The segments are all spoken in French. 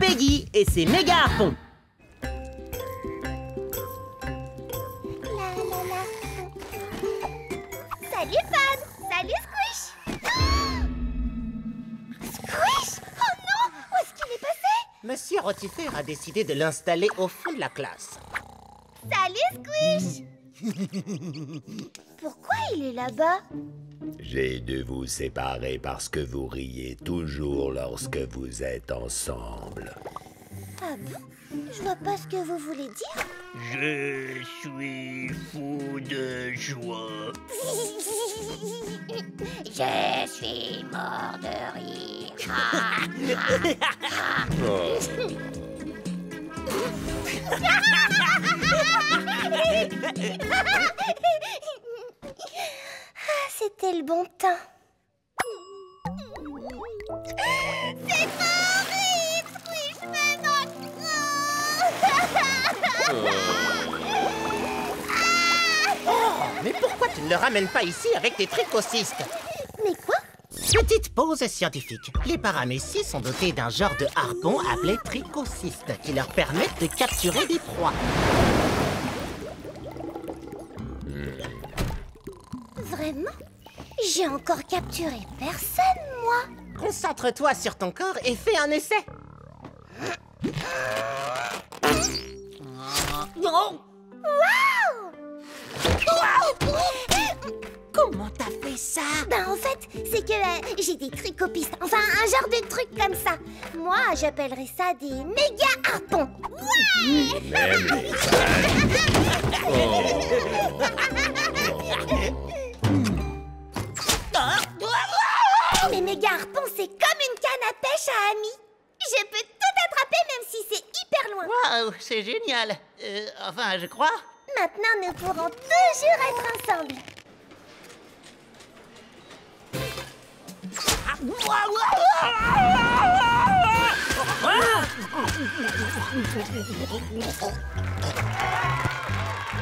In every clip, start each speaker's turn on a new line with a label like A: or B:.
A: Peggy et ses méga harpons.
B: Salut Fan! Salut Squish! Squish! Oh non! Où est-ce qu'il est passé?
C: Monsieur Rotifer a décidé de l'installer au fond de la classe.
B: Salut Squish! Pourquoi il est là-bas?
D: J'ai dû vous séparer parce que vous riez toujours lorsque vous êtes ensemble.
B: Ah bon? Je vois pas ce que vous voulez dire.
D: Je suis fou de joie.
B: Je suis mort de rire. Ah, c'était le bon temps. C'est horrible, Squish, mais
C: Mais pourquoi tu ne le ramènes pas ici avec tes tricocystes?
B: Mais quoi?
C: Petite pause scientifique. Les paramécies sont dotés d'un genre de harpon appelé tricocystes qui leur permettent de capturer des proies.
B: Vraiment? J'ai encore capturé personne, moi.
C: Concentre-toi sur ton corps et fais un essai.
A: Non!
B: Waouh!
A: Comment t'as fait ça?
B: Ben en fait, c'est que j'ai des tricopistes. Enfin, un genre de truc comme ça. Moi, j'appellerais ça des méga harpons. Ouais!
D: Même les
B: Mes méga harpons, c'est comme une canne à pêche à amis. Je peux tout attraper même si c'est hyper loin.
A: Waouh, c'est génial. Enfin, je crois.
B: Maintenant, nous pourrons toujours être ensemble.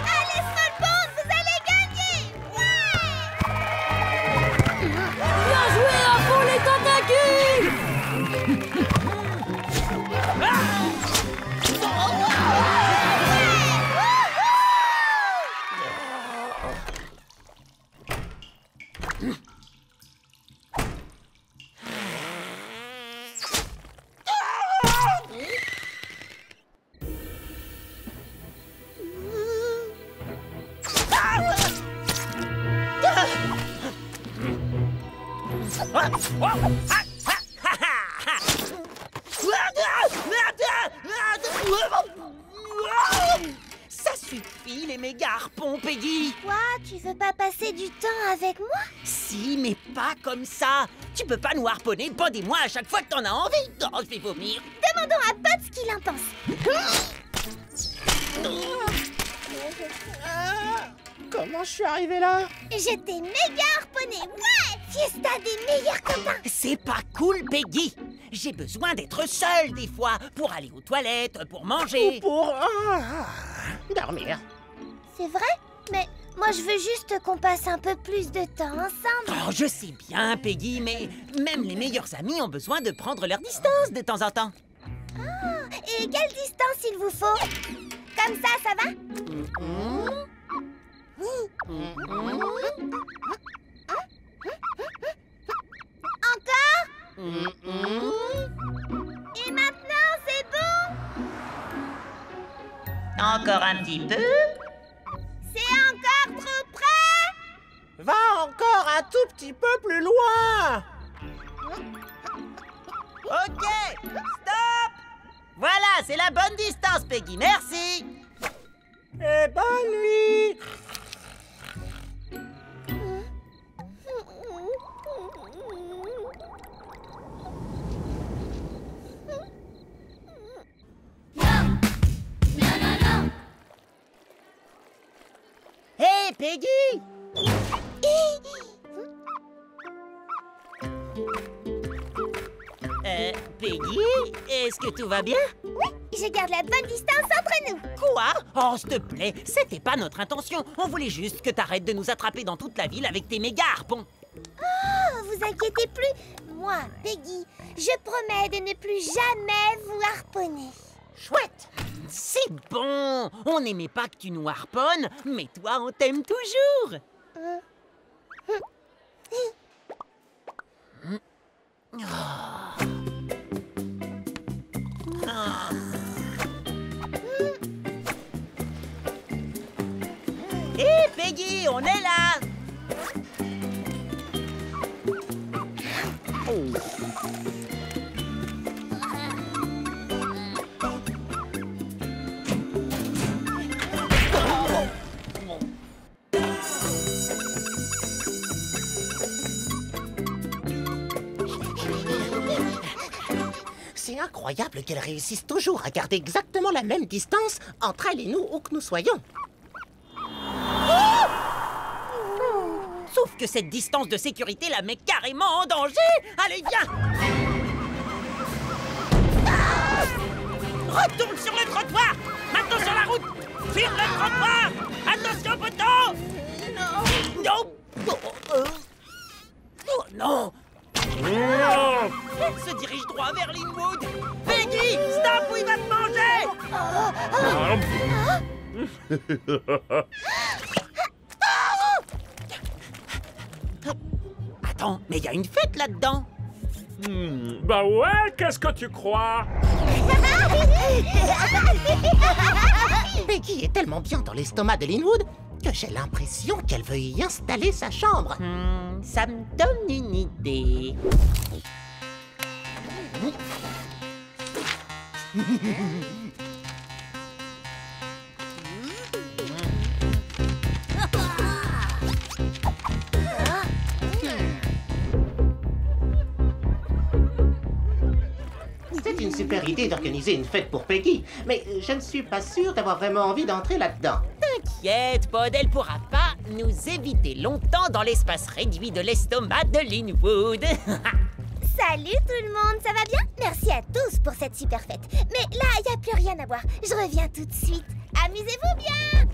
B: Allez, Smallbones, vous allez gagner! Ouais!
E: Bien joué à fond les tentacules!
A: Ça suffit, les méga harpons, Peggy.
B: Quoi? Tu veux pas passer du temps avec moi?
A: Si, mais pas comme ça. Tu peux pas nous harponner, pas des mois à chaque fois que t'en as envie. Oh, je vais vomir.
B: Demandons à Pod ce qu'il en pense.
C: Comment je suis arrivé là?
B: Je t'ai méga harponné. Ouais! Fiesta des meilleurs copains.
A: C'est pas cool, Peggy. J'ai besoin d'être seule des fois pour aller aux toilettes, pour manger.
C: Pour dormir.
B: C'est vrai? Mais moi, je veux juste qu'on passe un peu plus de temps ensemble.
A: Oh, je sais bien, Peggy, mais même les meilleurs amis ont besoin de prendre leur distance de temps en temps.
B: Ah, et quelle distance il vous faut? Comme ça va? Encore? Et maintenant, c'est bon?
A: Encore un petit peu.
B: C'est encore trop près?
C: Va encore un tout petit peu plus loin.
A: Ok, stop. Voilà, c'est la bonne distance, Peggy, merci.
C: Et bonne nuit.
A: Hé, Peggy! Peggy, est-ce que tout va bien?
B: Oui, je garde la bonne distance entre nous.
A: Quoi? Oh, s'il te plaît, c'était pas notre intention. On voulait juste que t'arrêtes de nous attraper dans toute la ville avec tes méga harpons.
B: Oh, vous inquiétez plus. Moi, Peggy, je promets de ne plus jamais vous harponner.
A: Chouette. C'est bon. On n'aimait pas que tu nous harponnes, mais toi, on t'aime toujours. Hé, Peggy, on est là.
C: C'est incroyable qu'elles réussissent toujours à garder exactement la même distance entre elles et nous, où que nous soyons.
A: Sauf que cette distance de sécurité la met carrément en danger. Allez, viens. Retourne sur le trottoir. Maintenant sur la route. Sur le trottoir. Attention, poteau. Non. Oh non. Elle se dirige droit vers Linwood. Peggy, stop ou il va te manger. Attends, mais il y a une fête là-dedans.
F: Bah ouais, qu'est-ce que tu crois?
C: Peggy est tellement bien dans l'estomac de Linwood que j'ai l'impression qu'elle veut y installer sa chambre.
A: Ça me donne une idée.
C: C'est une super idée d'organiser une fête pour Peggy, mais je ne suis pas sûr d'avoir vraiment envie d'entrer là-dedans.
A: T'inquiète, Pod, elle pourra pas nous éviter longtemps dans l'espace réduit de l'estomac de Linwood.
B: Salut tout le monde, ça va bien? Merci à tous pour cette super fête. Mais là, il n'y a plus rien à boire. Je reviens tout de suite. Amusez-vous bien!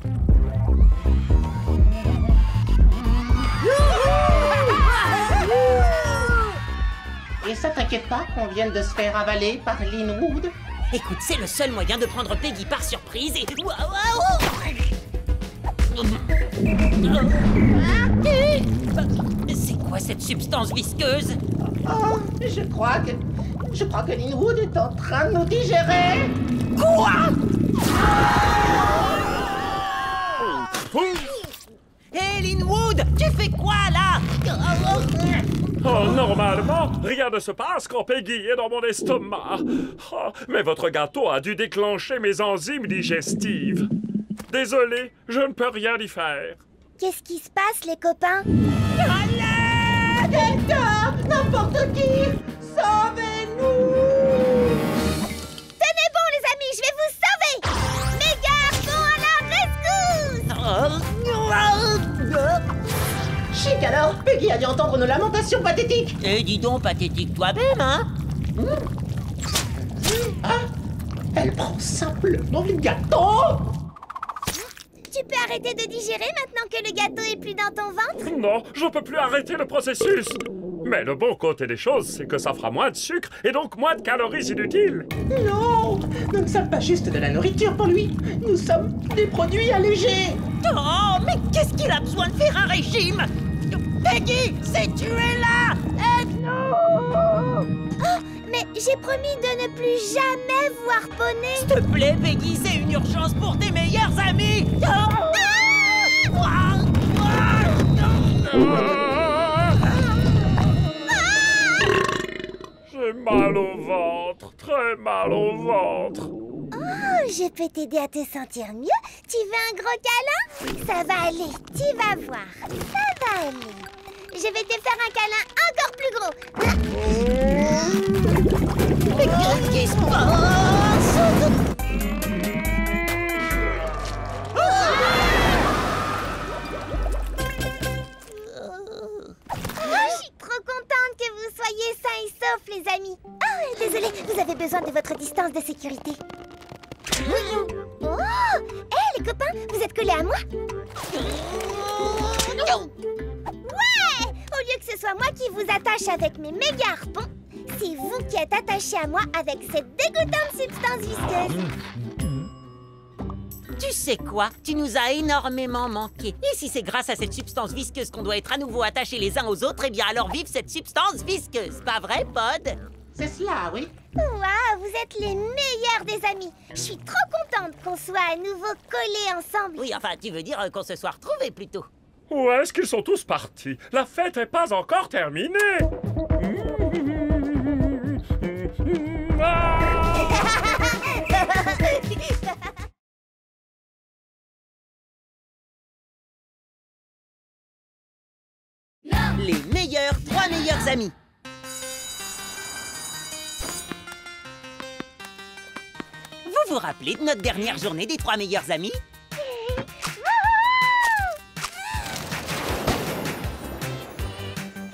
C: Et ça t'inquiète pas qu'on vienne de se faire avaler par Linwood?
A: Écoute, c'est le seul moyen de prendre Peggy par surprise et... C'est quoi cette substance visqueuse?
C: Oh, je crois que Linwood est en train de nous digérer.
A: Quoi? Hé, Linwood, tu fais quoi là?
F: Oh, normalement, rien ne se passe quand Peggy est dans mon estomac. Oh, mais votre gâteau a dû déclencher mes enzymes digestives. Désolé, je ne peux rien y faire.
B: Qu'est-ce qui se passe, les copains?
C: Quelqu'un, n'importe qui, sauvez-nous!
B: Tenez bon, les amis, je vais vous sauver! Méga harpon à la rescousse!
C: Chic alors, Peggy a dû entendre nos lamentations pathétiques.
A: Eh, dis donc, pathétique toi-même, hein?
C: Ah, elle prend simplement le gâteau.
B: Tu peux arrêter de digérer maintenant que le gâteau est plus dans ton ventre?
F: Non, je peux plus arrêter le processus. Mais le bon côté des choses, c'est que ça fera moins de sucre et donc moins de calories inutiles.
C: Non, nous ne sommes pas juste de la nourriture pour lui. Nous sommes des produits allégés.
A: Oh, mais qu'est-ce qu'il a besoin de faire un régime? Peggy, c'est tu es là! Aide-nous!
B: Oh, mais j'ai promis de ne plus jamais vous harponner.
A: S'il te plaît, Peggy, c'est une urgence pour tes meilleurs amis!
F: J'ai mal au ventre, très mal au ventre.
B: Oh, je peux t'aider à te sentir mieux. Tu veux un gros câlin? Ça va aller, tu vas voir. Ça va aller. Je vais te faire un câlin encore plus gros.
A: Mais qu'est-ce qui se passe?
B: Je suis trop contente que vous soyez sains et saufs, les amis. Ah, désolé, vous avez besoin de votre distance de sécurité. Oh! Hé, les copains, vous êtes collés à moi? Ouais! Au lieu que ce soit moi qui vous attache avec mes méga harpons, C'est vous qui êtes attachés à moi avec cette dégoûtante substance visqueuse.
A: Tu sais quoi? Tu nous as énormément manqué. Et si c'est grâce à cette substance visqueuse qu'on doit être à nouveau attachés les uns aux autres, eh bien alors vive cette substance visqueuse. Pas vrai, Pod?
C: C'est cela, oui.
B: Waouh, vous êtes les meilleurs des amis. Je suis trop contente qu'on soit à nouveau collés ensemble.
A: Oui, enfin, tu veux dire qu'on se soit retrouvés plutôt.
F: Où est-ce qu'ils sont tous partis? La fête n'est pas encore terminée. Ah!
A: Les trois meilleurs amis. Vous vous rappelez de notre dernière journée des 3 meilleurs amis?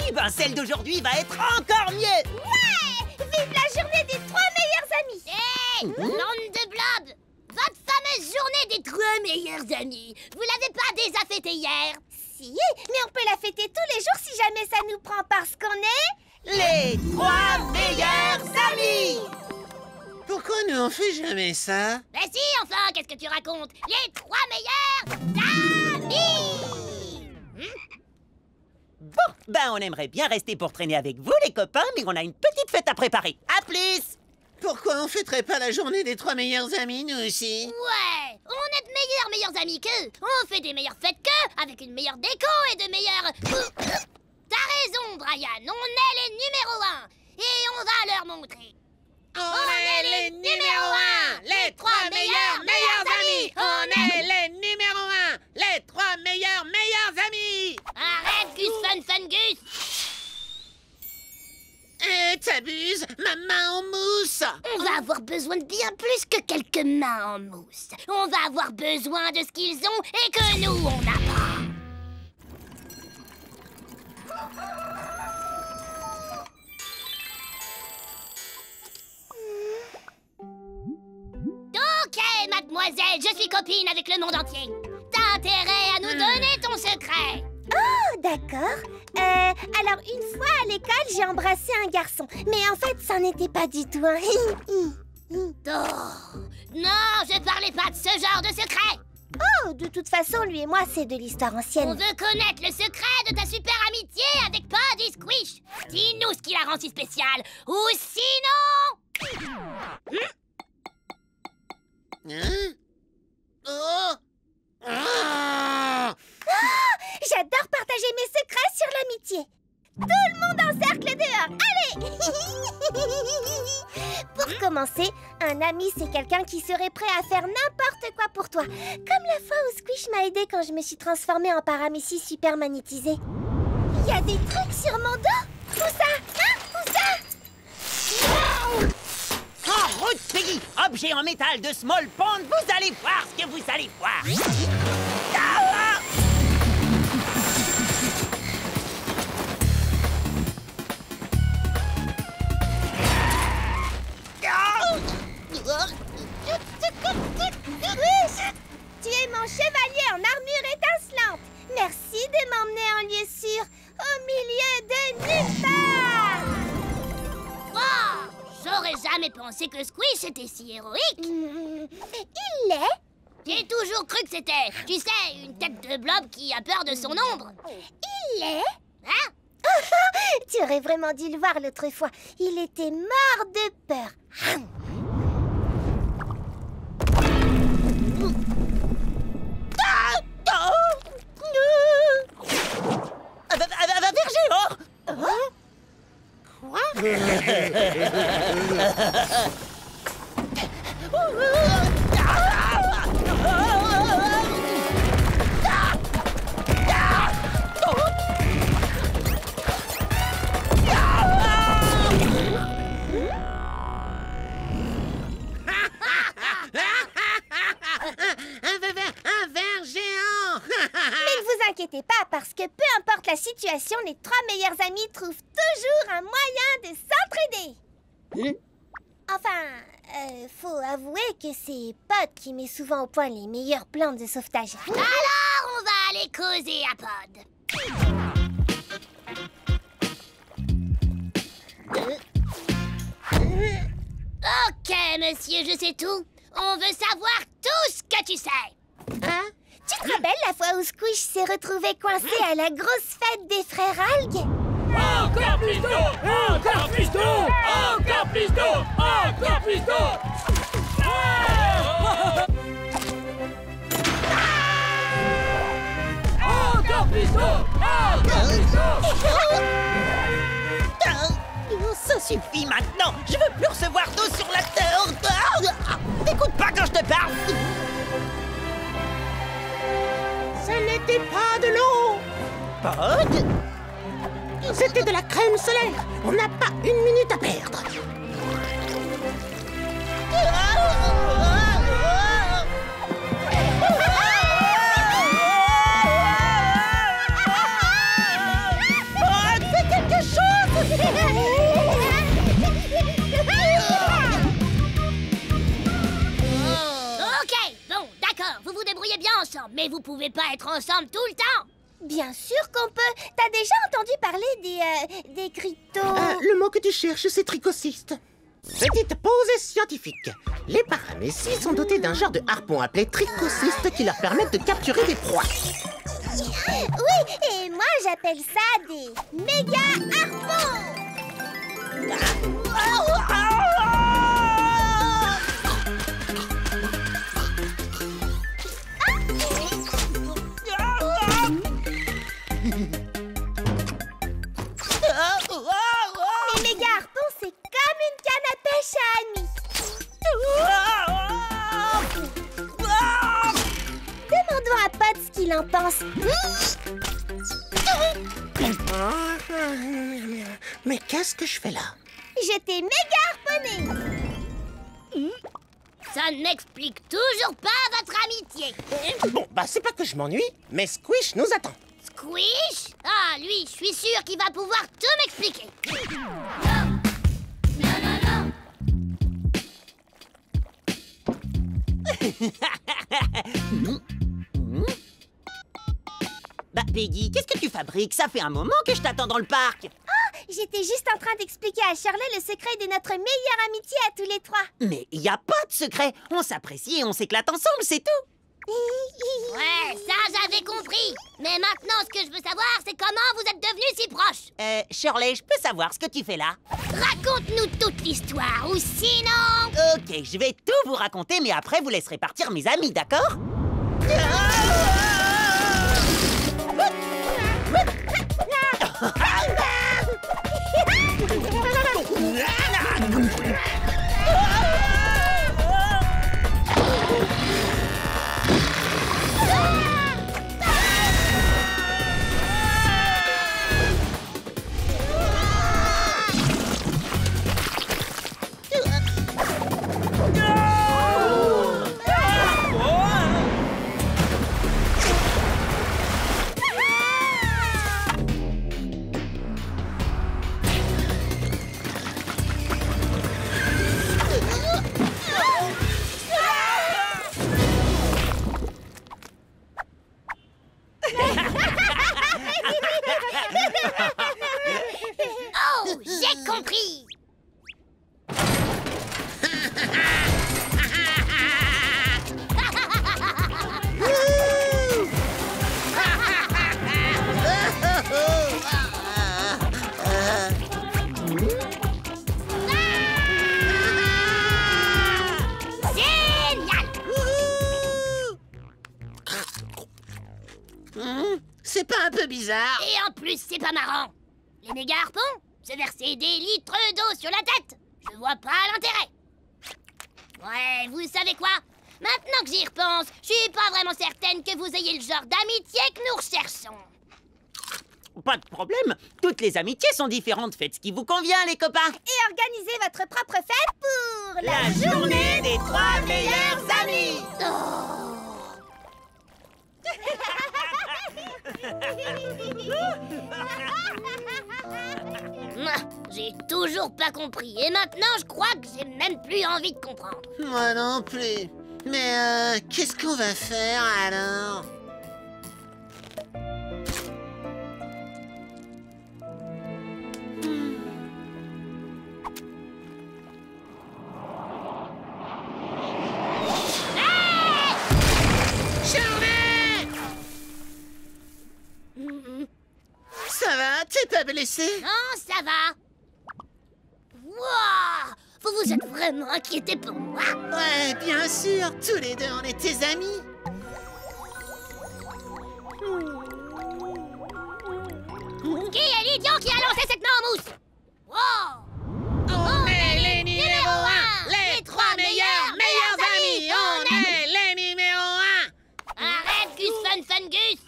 A: Eh ben, celle d'aujourd'hui va être encore mieux!
B: Ouais! Vive la journée des 3 meilleurs amis!
E: Hé, bande de blobs! Votre fameuse journée des 3 meilleurs amis, vous l'avez pas déjà fêtée hier?
B: Si, mais on peut la fêter tous les jours si jamais ça nous prend parce qu'on est...
A: Les 3 meilleurs amis!
C: Pourquoi nous on fait jamais ça?
E: Ben si, enfin, qu'est-ce que tu racontes? Les 3 meilleurs amis!
A: Bon, ben on aimerait bien rester pour traîner avec vous, les copains, mais on a une petite fête à préparer. À plus!
C: Pourquoi on fêterait pas la journée des 3 meilleurs amis, nous aussi?
E: Ouais, on est de meilleurs amis qu'eux. On fait des meilleures fêtes qu'eux, avec une meilleure déco et de meilleurs... T'as raison, Brian, on est les numéros 1. Et on va leur montrer.
C: On est les numéros 1, les 3 meilleurs amis. On est les numéros 1, les 3 meilleurs amis.
E: Arrête, Gus Fun Gus.
C: T'abuses, ma main en mousse.
E: On va avoir besoin de bien plus que quelques mains en mousse. On va avoir besoin de ce qu'ils ont et que nous, on n'a pas. Ok, mademoiselle, je suis copine avec le monde entier. T'as intérêt à nous donner ton secret.
B: Oh, d'accord. Alors, une fois à l'école, j'ai embrassé un garçon. Mais en fait, ça n'était pas du tout un...
E: Oh, non, je parlais pas de ce genre de secret.
B: Oh, de toute façon, lui et moi, c'est de l'histoire
E: On
B: ancienne.
E: veut connaître le secret de ta super amitié avec Pod et Squish. Dis-nous ce qui la rend si spéciale. Ou sinon...
C: Hein? Oh! Ah!
B: J'adore partager mes secrets sur l'amitié. Tout le monde en cercle dehors. Allez! Pour commencer, un ami, c'est quelqu'un qui serait prêt à faire n'importe quoi pour toi. Comme la fois où Squish m'a aidé quand je me suis transformée en paramécie super magnétisée. Il y a des trucs sur mon dos. Où ça? Hein? Où ça?
A: En route, Peggy! Objet en métal de Small Pond, vous allez voir ce que vous allez voir! Ah!
B: Tu es mon chevalier en armure étincelante. Merci de m'emmener en lieu sûr, au milieu de nulle part.
E: Oh, j'aurais jamais pensé que Squish était si héroïque.
B: Il l'est.
E: J'ai toujours cru que c'était, tu sais, une tête de blob qui a peur de son ombre.
B: Il l'est.
E: Hein?
B: Tu aurais vraiment dû le voir l'autre fois. Il était mort de peur.
A: Vergéo!
C: Quoi? Un ver géant!
B: Mais ne vous inquiétez pas, parce que peu importe la situation, les 3 meilleurs amis trouvent toujours un moyen de s'entraider. Enfin, faut avouer que c'est Pod qui met souvent au point les meilleurs plans de sauvetage.
E: Alors, on va aller causer à Pod. Ok, monsieur, je sais tout. On veut savoir tout ce que tu sais.
B: Hein? Tu te rappelles la fois où Squish s'est retrouvé coincé à la grosse fête des frères Algues?
C: Encore plus d'eau! Encore plus d'eau! Encore plus d'eau! Encore plus d'eau! Encore plus d'eau! Encore plus d'eau!
A: Ça suffit maintenant. Je veux plus recevoir d'eau sur la terre. T'écoutes pas quand je te parle.
C: Ce n'était pas de l'eau!
A: Pod?
C: C'était de la crème solaire! On n'a pas une minute à perdre!
A: Pod, fais quelque chose!
E: Ok, bon, d'accord, vous vous débrouillez bien ensemble, mais vous pouvez pas être ensemble tout le temps.
B: Bien sûr qu'on peut. T'as déjà entendu parler des cryptos...
G: Le mot que tu cherches, c'est tricociste. Petite pause scientifique. Les paramécies sont dotés d'un genre de harpon appelé tricociste qui leur permettent de capturer des proies.
B: Oui, et moi j'appelle ça des méga harpons. Les méga harpons, c'est comme une canne à pêche à amis. Demandons à Pod ce qu'il en pense.
G: Mais qu'est-ce que je fais là?
B: Je t'ai méga harponné.
E: Ça n'explique toujours pas votre amitié.
G: Bon, bah c'est pas que je m'ennuie, mais Squish nous attend.
E: Squish? Ah, lui, je suis sûr qu'il va pouvoir tout m'expliquer.
A: Bah, Peggy, qu'est-ce que tu fabriques? Ça fait un moment que je t'attends dans le parc.
B: J'étais juste en train d'expliquer à Shirley le secret de notre meilleure amitié à tous les trois.
A: Mais il n'y a pas de secret. On s'apprécie et on s'éclate ensemble, c'est tout.
E: Ouais, ça j'avais compris. Mais maintenant, ce que je veux savoir, c'est comment vous êtes devenus si proches.
A: Shirley, je peux savoir ce que tu fais là?
E: Raconte-nous toute l'histoire, ou sinon...
A: Ok, je vais tout vous raconter, mais après vous laisserez partir mes amis, d'accord?
E: Oh, j'ai compris.
G: C'est pas un peu bizarre?
E: Et en plus, c'est pas marrant. Les méga harpons, se verser des litres d'eau sur la tête. Je vois pas l'intérêt. Ouais, vous savez quoi? Maintenant que j'y repense, je suis pas vraiment certaine que vous ayez le genre d'amitié que nous recherchons.
A: Pas de problème. Toutes les amitiés sont différentes. Faites ce qui vous convient, les copains.
B: Et organisez votre propre fête pour
A: La journée des 3 meilleurs amis.
E: J'ai toujours pas compris. Et maintenant, je crois que j'ai même plus envie de comprendre.
G: Moi non plus. Mais qu'est-ce qu'on va faire alors? T'es pas blessé?
E: Non, ça va. Wouah! Vous vous êtes vraiment inquiétés pour moi?
G: Ouais, bien sûr, tous les deux, on est tes amis.
E: Qui est l'idiot qui a lancé cette main en mousse? Wow!
C: On est les numéros 1, les 3 meilleurs amis. On est les numéros 1.
E: Arrête, Gus Fun Gus!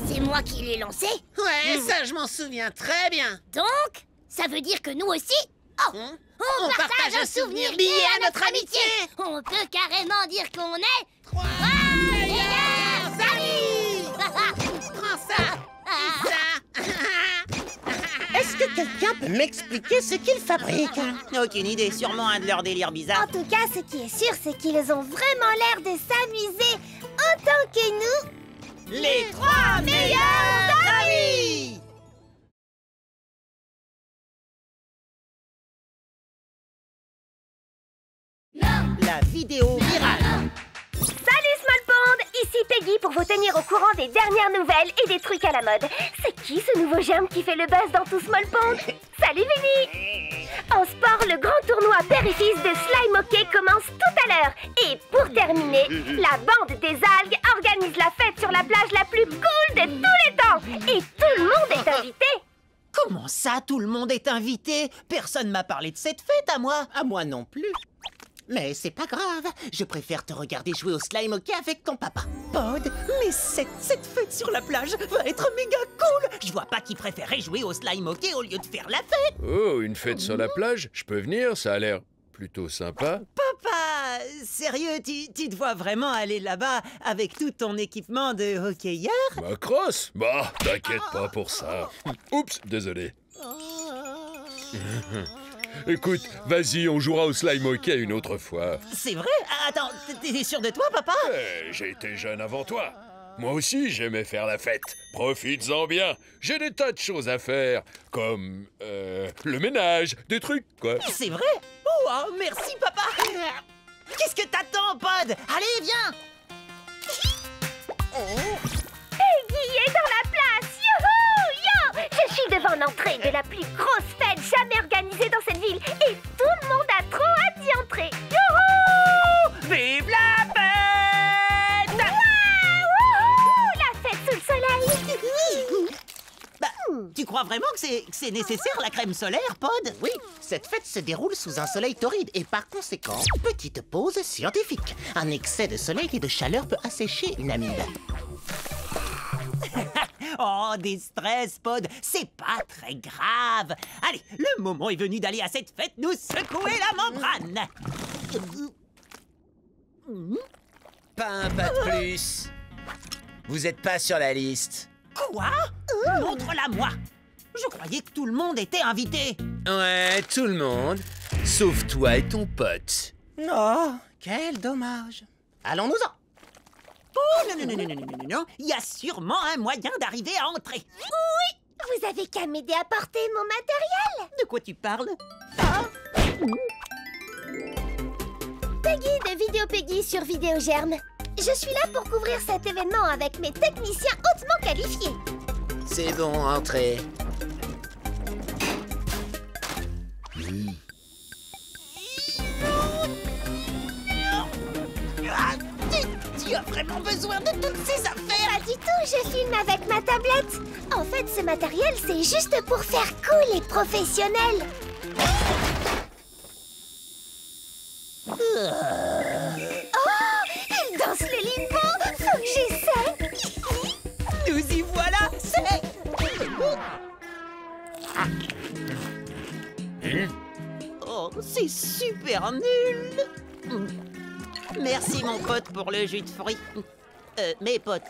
E: C'est moi qui l'ai lancé?
G: Ouais, ça, je m'en souviens très bien.
E: Donc, ça veut dire que nous aussi... Oh! On partage un souvenir lié à notre amitié! On peut carrément dire qu'on est...
C: 3
E: meilleurs amis!
C: Prends ça.
G: Est-ce que quelqu'un peut m'expliquer ce qu'ils fabriquent?
A: Aucune idée, sûrement un de leurs délires bizarres.
B: En tout cas, ce qui est sûr, c'est qu'ils ont vraiment l'air de s'amuser autant que nous.
A: Les 3 meilleurs amis! La vidéo virale.
H: Salut Smallpond, ici Peggy pour vous tenir au courant des dernières nouvelles et des trucs à la mode. C'est qui ce nouveau germe qui fait le buzz dans tout Smallpond? Salut Vinny! En sport, le grand tournoi père et fils de Slime Hockey commence tout à l'heure. Et pour terminer, la bande des algues organise la fête sur la plage la plus cool de tous les temps. Et tout le monde est invité.
A: Comment ça, tout le monde est invité? Personne m'a parlé de cette fête à moi.
G: À moi non plus. Mais c'est pas grave, je préfère te regarder jouer au slime hockey avec ton papa.
A: Pod, mais cette fête sur la plage va être méga cool. Je vois pas qui préférait jouer au slime hockey au lieu de faire la fête.
I: Oh, une fête sur la plage? Je peux venir? Ça a l'air plutôt sympa.
A: Papa, sérieux, tu te vois vraiment aller là-bas avec tout ton équipement de hockeyeur?
I: Ma crosse? Bah, t'inquiète pas pour ça. Oups, désolé. Écoute, vas-y, on jouera au slime hockey une autre fois.
A: C'est vrai? Attends, t'es sûr de toi, papa?
I: J'ai été jeune avant toi. Moi aussi, j'aimais faire la fête. Profites-en bien. J'ai des tas de choses à faire, comme le ménage, des trucs, quoi.
A: C'est vrai? Oh, merci, papa! Qu'est-ce que t'attends, Pod? Allez, viens!
H: Peggy est dans la place. Youhou! Yo! Je suis devant l'entrée de la plus grosse fête jamais organisée dans cette ville. Et tout le monde a trop hâte d'y entrer. Youhou!
A: Vive la fête!
H: Wouhou! La fête sous le soleil.
A: Bah, tu crois vraiment que c'est nécessaire, la crème solaire, Pod?
G: Oui, cette fête se déroule sous un soleil torride et par conséquent, petite pause scientifique. Un excès de soleil et de chaleur peut assécher une amibe.
A: Oh, des stress, Pod, c'est pas très grave. Allez, le moment est venu d'aller à cette fête nous secouer la membrane.
J: Pas un pas de plus. Vous êtes pas sur la liste.
A: Quoi? Montre-la moi. Je croyais que tout le monde était invité.
J: Ouais, tout le monde. Sauf toi et ton pote.
G: Oh, quel dommage. Allons-nous-en.
A: Oh, non. Il y a sûrement un moyen d'arriver à entrer.
B: Oui, vous avez qu'à m'aider à porter mon matériel.
A: De quoi tu parles?
B: Peggy de Vidéo Peggy sur Vidéogerme. Je suis là pour couvrir cet événement avec mes techniciens hautement qualifiés.
J: C'est bon, entrez.
A: Tu as vraiment besoin de toutes ces affaires?
B: Pas du tout, je filme avec ma tablette. En fait, ce matériel, c'est juste pour faire cool et professionnel. Oh, elle danse le limbo. Faut que j'essaie.
A: Nous y voilà, c'est... Oh, c'est super nul. Merci, mon pote, pour le jus de fruits. Mes potes.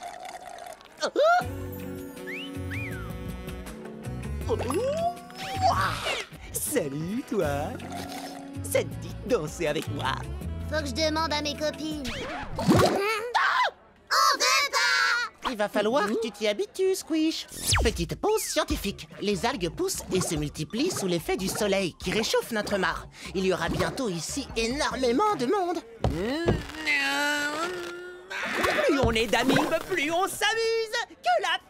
A: Salut, toi. Ça te dit de danser avec moi?
E: Faut que je demande à mes copines. On veut pas!
G: Il va falloir que tu t'y habitues, Squish. Petite pause scientifique. Les algues poussent et se multiplient sous l'effet du soleil qui réchauffe notre mare. Il y aura bientôt ici énormément de monde.
A: Plus on est d'amibes, plus on s'amuse. Que la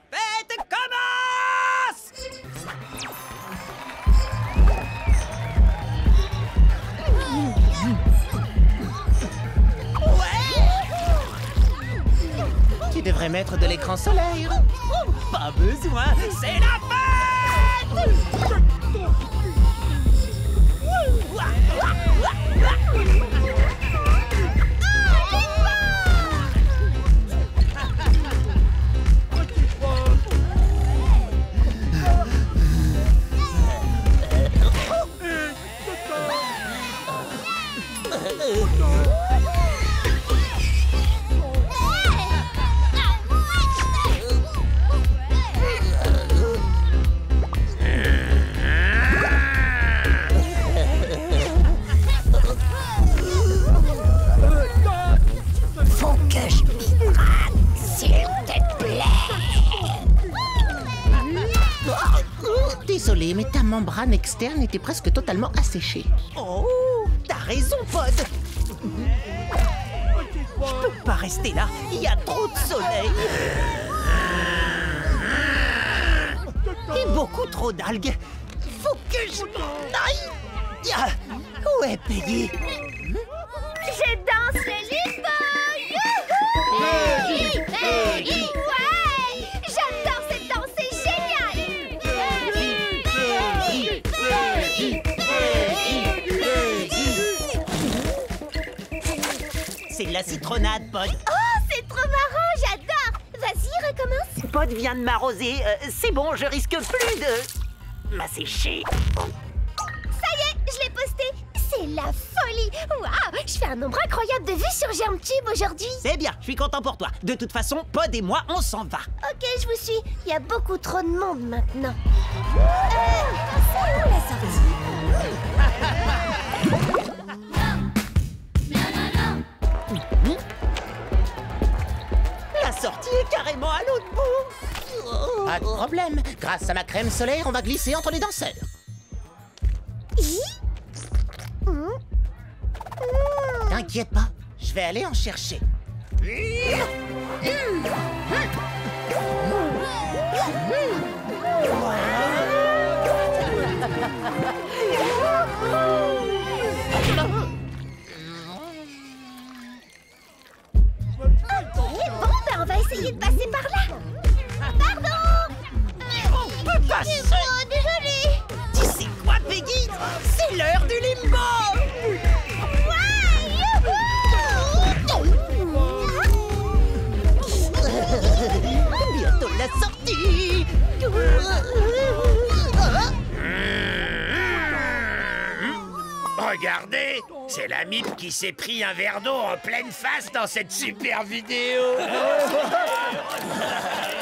G: devrais mettre de l'écran solaire.
A: Oh, pas besoin, c'est la fête!
H: Faut que je m'hydrate, s'il te plaît.
G: Désolé, mais ta membrane externe était presque totalement asséchée.
A: Oh, t'as raison, Pod. Je peux pas rester là, il y a trop de soleil. Et beaucoup trop d'algues. Faut que je m'en aille. Ah, où est Peggy?
H: Je danse le limbo. Youhou! Peggy! Ouais! J'adore cette danse, c'est génial!
A: C'est de la citronnade, Pod.
H: Oh, c'est trop marrant, j'adore! Vas-y, recommence.
A: Pod vient de m'arroser. C'est bon, je risque plus de m'assécher.
H: Ça y est, je l'ai posté. C'est la folie! Waouh! Je fais un nombre incroyable de vues sur GermTube aujourd'hui.
A: C'est bien, je suis content pour toi. De toute façon, Pod et moi, on s'en va.
H: Ok, je vous suis. Il y a beaucoup trop de monde maintenant. C'est où la sortie?
A: La sortie est carrément à l'autre bout.
G: Pas de problème. Grâce à ma crème solaire, on va glisser entre les danseurs. T'inquiète pas, je vais aller en chercher.
H: Bon, ben on va essayer de passer par là. Pardon!
A: On peut passer.
H: Désolée.
A: Tu sais quoi, Peggy? C'est l'heure du limbo. Bientôt la sortie.
J: Regardez, c'est la mythe qui s'est pris un verre d'eau en pleine face dans cette super vidéo.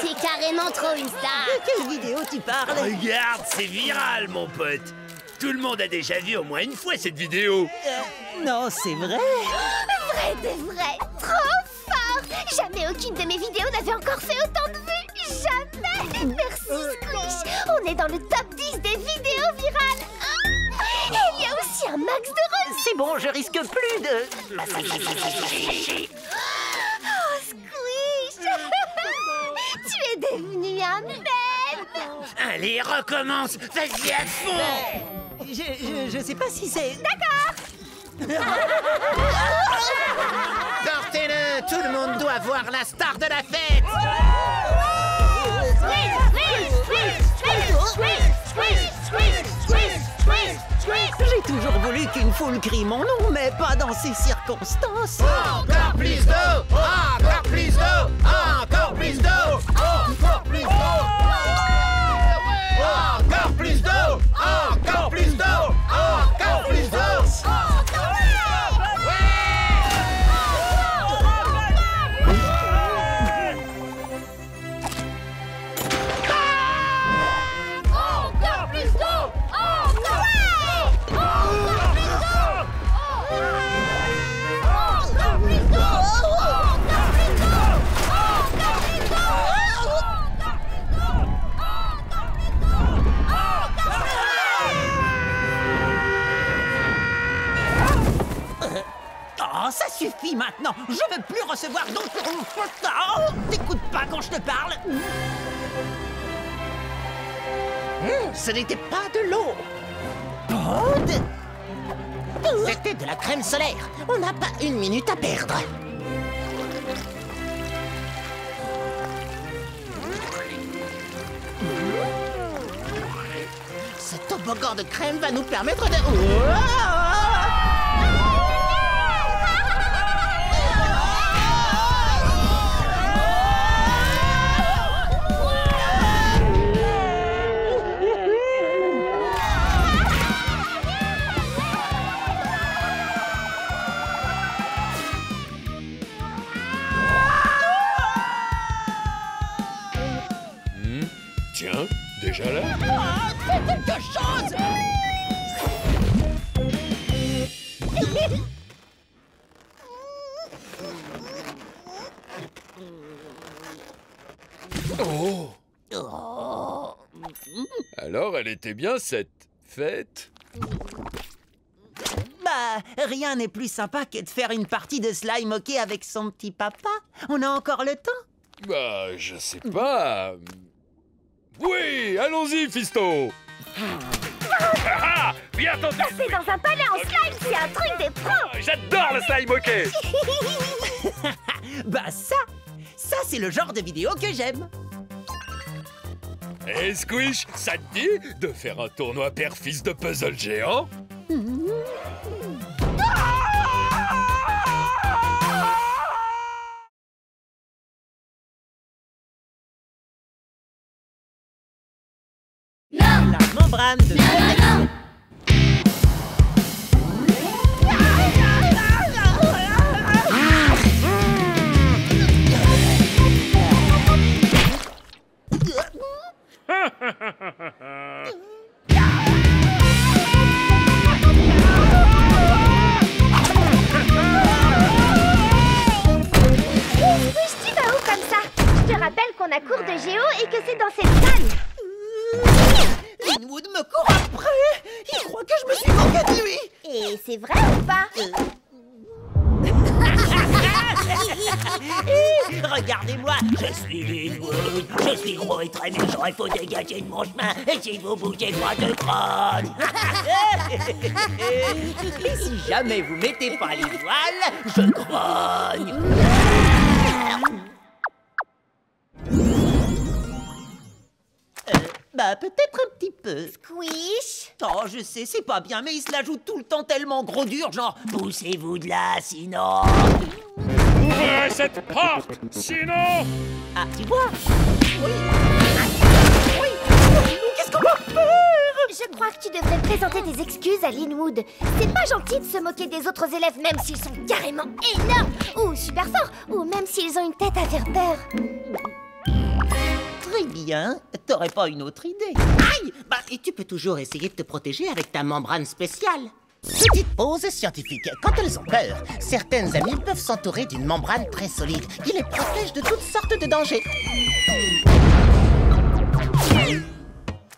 E: T'es carrément trop une star.
A: De quelle vidéo tu parles?
J: Regarde, c'est viral, mon pote. Tout le monde a déjà vu au moins une fois cette vidéo.
A: Non, c'est vrai.
H: Vrai de vrai. Trop fort. Jamais aucune de mes vidéos n'avait encore fait autant de vues. Jamais. Merci, Squish. On est dans le top 10 des vidéos virales. Et il y a aussi un max de revues.
A: C'est bon, je risque plus de m'assécher.
H: Oh, Squish. Tu es devenu un mème.
J: Allez, recommence. Vas-y à fond.
A: Je sais pas si c'est...
H: D'accord.
G: Sortez-le, tout le monde doit voir la star de la fête.
A: J'ai toujours voulu qu'une foule crie mon nom, mais pas dans ces circonstances.
G: Encore plus d'eau, encore plus d'eau, encore plus d'eau, encore plus d'eau, encore plus d'eau, encore plus d'eau, encore plus d'eau.
A: Oh, ça suffit maintenant. Je veux plus recevoir d'autres... Oh, t'écoutes pas quand je te parle.
G: Ce n'était pas de l'eau.
A: Pod?
G: C'était de la crème solaire. On n'a pas une minute à perdre. toboggan de crème va nous permettre de... Oh!
I: Tiens, déjà là?
A: Fais quelque chose!
I: Oh! Alors, elle était bien cette fête?
A: Bah, rien n'est plus sympa que de faire une partie de slime hockey avec son petit papa. On a encore le temps?
I: Bah, je sais pas... Oui, allons-y, Fisto. Bien entendu.
H: Passer dans un palais en slime, c'est un truc des pros.
I: J'adore le slime hockey.
A: Bah ça c'est le genre de vidéo que j'aime.
I: Et Squish, ça te dit de faire un tournoi père-fils de puzzle géant?
A: La membrane de protection.
H: Tu vas où comme ça? Je te rappelle qu'on a cours de géo et que c'est dans cette salle.
A: Linwood me court après. Il croit que je me suis moqué de lui.
H: Et c'est vrai ou pas?
A: Regardez-moi, je suis Linwood. Je suis gros et très méchant. Il faut dégager de mon chemin. Et si vous bougez, moi je grogne. Et si jamais vous mettez pas les voiles, je grogne. Bah, peut-être un petit peu.
B: Squish.
A: Oh, je sais, c'est pas bien, mais il se la joue tout le temps tellement gros dur, genre « Poussez-vous de là, sinon... »
F: Ouvrez cette porte, sinon...
A: Ah, tu vois? Oui. Oui. Qu'est-ce qu'on va faire?
H: Je crois que tu devrais présenter des excuses à Linwood. C'est pas gentil de se moquer des autres élèves, même s'ils sont carrément énormes, ou super forts, ou même s'ils ont une tête à faire peur.
A: Très bien. T'aurais pas une autre idée?
G: Aïe! Bah, et tu peux toujours essayer de te protéger avec ta membrane spéciale. Petite pause scientifique. Quand elles ont peur, certaines amies peuvent s'entourer d'une membrane très solide qui les protège de toutes sortes de dangers.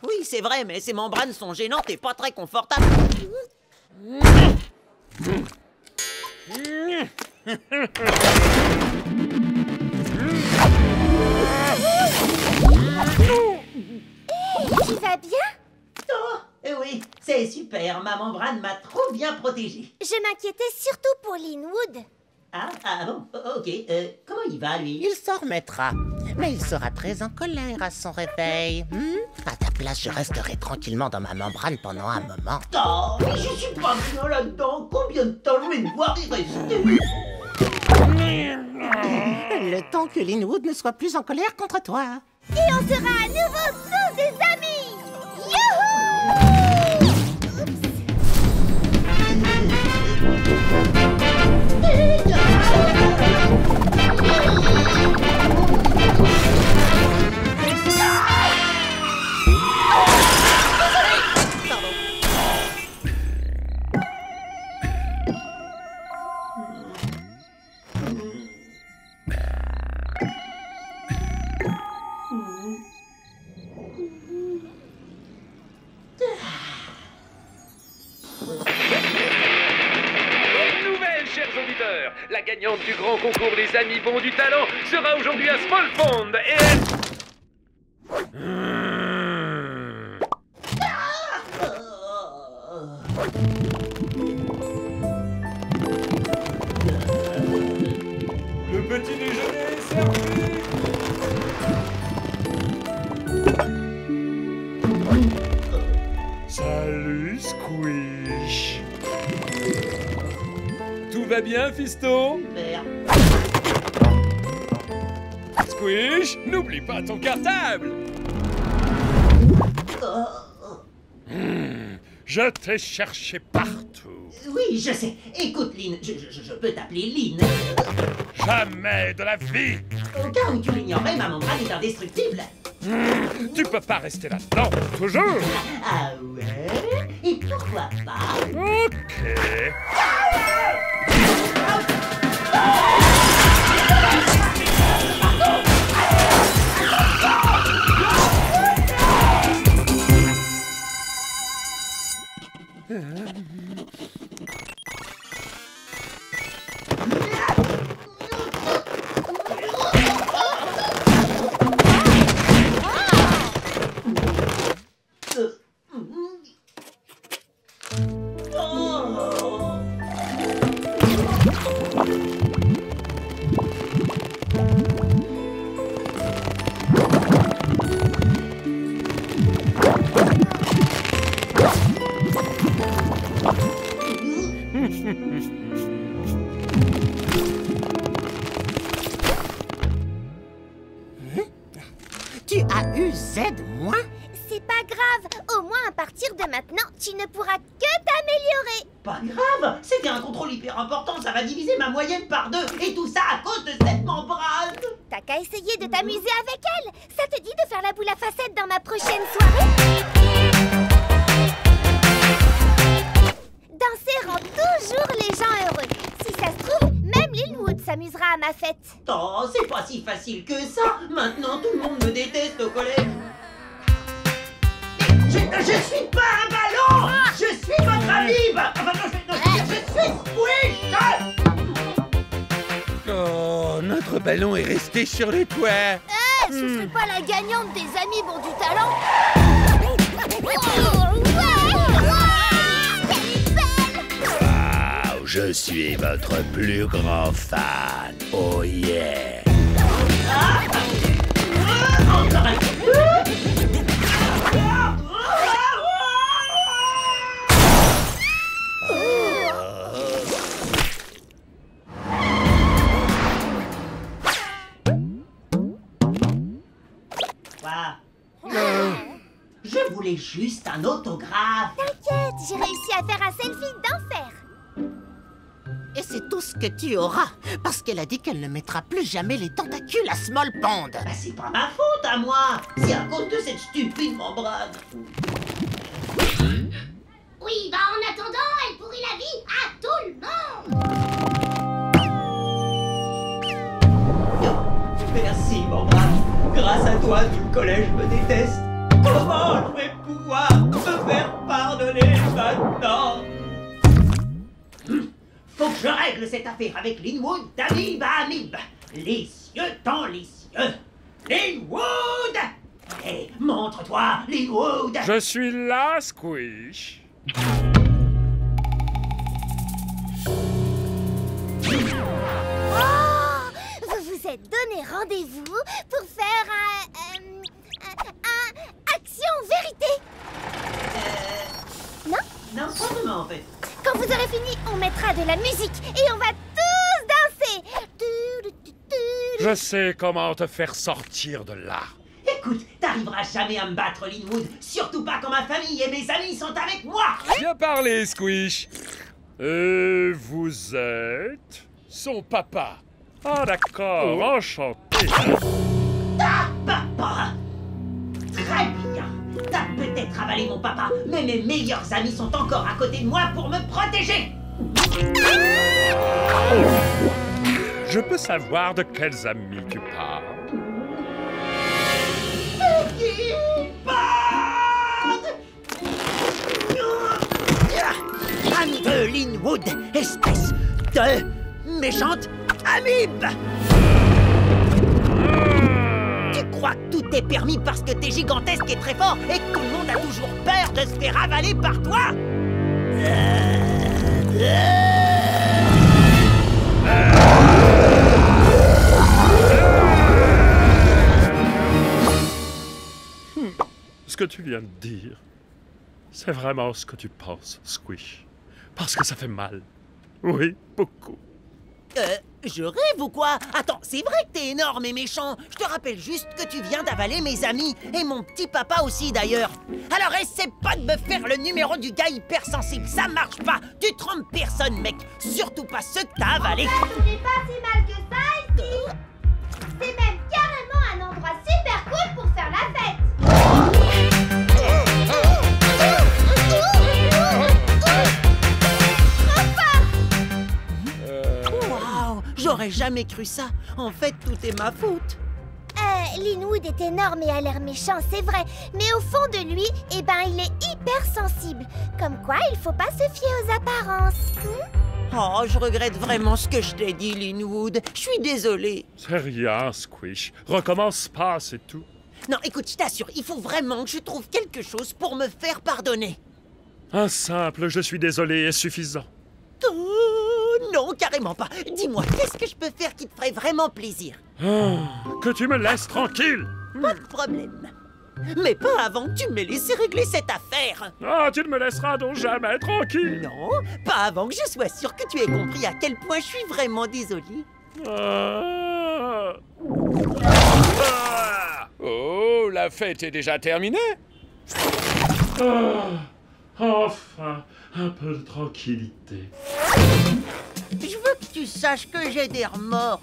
A: Oui, c'est vrai, mais ces membranes sont gênantes et pas très confortables.
H: Tu vas bien?
A: Oh, oui, c'est super. Ma membrane m'a trop bien protégée.
H: Je m'inquiétais surtout pour Linwood.
A: Ah bon, ok. Comment il va, lui?
G: Il s'en remettra. Mais il sera très en colère à son réveil. À ta place, je resterai tranquillement dans ma membrane pendant un moment.
A: Oh, mais je suis pas bien là-dedans. Combien de temps je vais devoir y rester?
G: Le temps que Linwood ne soit plus en colère contre toi.
H: Et on sera à nouveau tous des amis! Youhou!
K: La gagnante du grand concours des amis bons du talent sera aujourd'hui à Small Pond et elle...
F: Le petit déjeuner est servi. Ça
I: Tout va bien, fiston?
A: Super.
I: Squish, n'oublie pas ton cartable. Je t'ai cherché partout.
A: Oui, je sais. Écoute, Lynn, je peux t'appeler Lynn.
I: Jamais de la vie.
A: Au cas où tu l'ignorais, ma membrane est indestructible.
I: Tu peux pas rester là-dedans, toujours.
A: Ah ouais? Et pourquoi pas?
I: Ok.
G: Tu as eu Z moins?
B: C'est pas grave. Au moins, à partir de maintenant, tu ne pourras que t'améliorer.
A: Pas grave, c'était un contrôle hyper important, ça va diviser ma moyenne par 2, et tout ça à cause de cette membrane.
B: T'as qu'à essayer de t'amuser avec elle. Ça te dit de faire la boule à facettes dans ma prochaine soirée? Danser rend toujours les gens heureux. Si ça se trouve, même Linwood s'amusera à ma fête.
A: Oh, c'est pas si facile que ça. Maintenant, tout le monde me déteste au collège. Je suis pas un ballon. Je suis votre ami. Enfin, je suis Squish.
C: Oh, notre ballon est resté sur le toit.
B: Ce serait pas la gagnante des amis bons du talent?
D: Wow, je suis votre plus grand fan. Oh yeah.
A: Encore un coup. Je voulais juste un autographe.
B: T'inquiète, j'ai réussi à faire un selfie d'enfer.
G: Et c'est tout ce que tu auras, parce qu'elle a dit qu'elle ne mettra plus jamais les tentacules à Small Pond.
A: Bah, c'est pas ma faute à moi. C'est à cause de cette stupide membrane.
E: Oui, bah en attendant, elle pourrit la vie à tout le monde.
A: Merci, membrane. Grâce à toi, tout le collège me déteste. Comment je vais pouvoir me faire pardonner maintenant? Faut que je règle cette affaire avec Linwood d'Amib à Amib. Les cieux dans les cieux. Linwood! Allez, montre-toi, Linwood!
F: Je suis là, Squish.
B: Oh, vous vous êtes donné rendez-vous pour faire un action-vérité. Non?
A: Non, pas vraiment, en fait.
B: Quand vous aurez fini, on mettra de la musique et on va tous danser.
F: Je sais comment te faire sortir de là.
A: Écoute, t'arriveras jamais à me battre, Linwood. Surtout pas quand ma famille et mes amis sont avec moi.
I: Bien parlé, Squish.
F: Et vous êtes
I: Son papa.
F: Ah d'accord, enchanté.
A: Ta papa! Très bien. T'as peut-être avalé mon papa, mais mes meilleurs amis sont encore à côté de moi pour me protéger.
F: Je peux savoir de quels amis tu parles?
A: Ami de Linwood, espèce de méchante amibe! Tu crois que tout est permis parce que t'es gigantesque et très fort et que tout le monde a toujours peur de se faire avaler par toi?
F: Ce que tu viens de dire, c'est vraiment ce que tu penses, Squish. Parce que ça fait mal. Oui, beaucoup.
A: Je rêve ou quoi? Attends, c'est vrai que t'es énorme et méchant. Je te rappelle juste que tu viens d'avaler mes amis. Et mon petit papa aussi, d'ailleurs. Alors essaie pas de me faire le numéro du gars hypersensible. Ça marche pas. Tu trompes personne, mec. Surtout pas ceux que t'as avalés.
B: Ce n'est pas si mal que ça ici. C'est même carrément un endroit super cool pour faire la fête.
A: Waouh, j'aurais jamais cru ça. En fait, tout est ma faute.
B: Linwood est énorme et a l'air méchant, c'est vrai. Mais au fond de lui, eh ben, il est hypersensible. Comme quoi, il faut pas se fier aux apparences.
A: Oh, je regrette vraiment ce que je t'ai dit, Linwood. Je suis désolée.
F: C'est rien, Squish. Recommence pas, c'est tout.
A: Non, écoute, je t'assure, il faut vraiment que je trouve quelque chose pour me faire pardonner.
F: Un simple « je suis désolé » est suffisant.
A: Oh, non, carrément pas. Dis-moi, qu'est-ce que je peux faire qui te ferait vraiment plaisir?
F: Que tu me laisses tranquille.
A: Pas de problème. Mais pas avant que tu m'aies laissé régler cette affaire.
F: Ah, tu ne me laisseras donc jamais tranquille.
A: Non, pas avant que je sois sûr que tu aies compris à quel point je suis vraiment désolée.
I: Oh, la fête est déjà terminée?
F: Enfin, un peu de tranquillité.
A: Je veux que tu saches que j'ai des remords.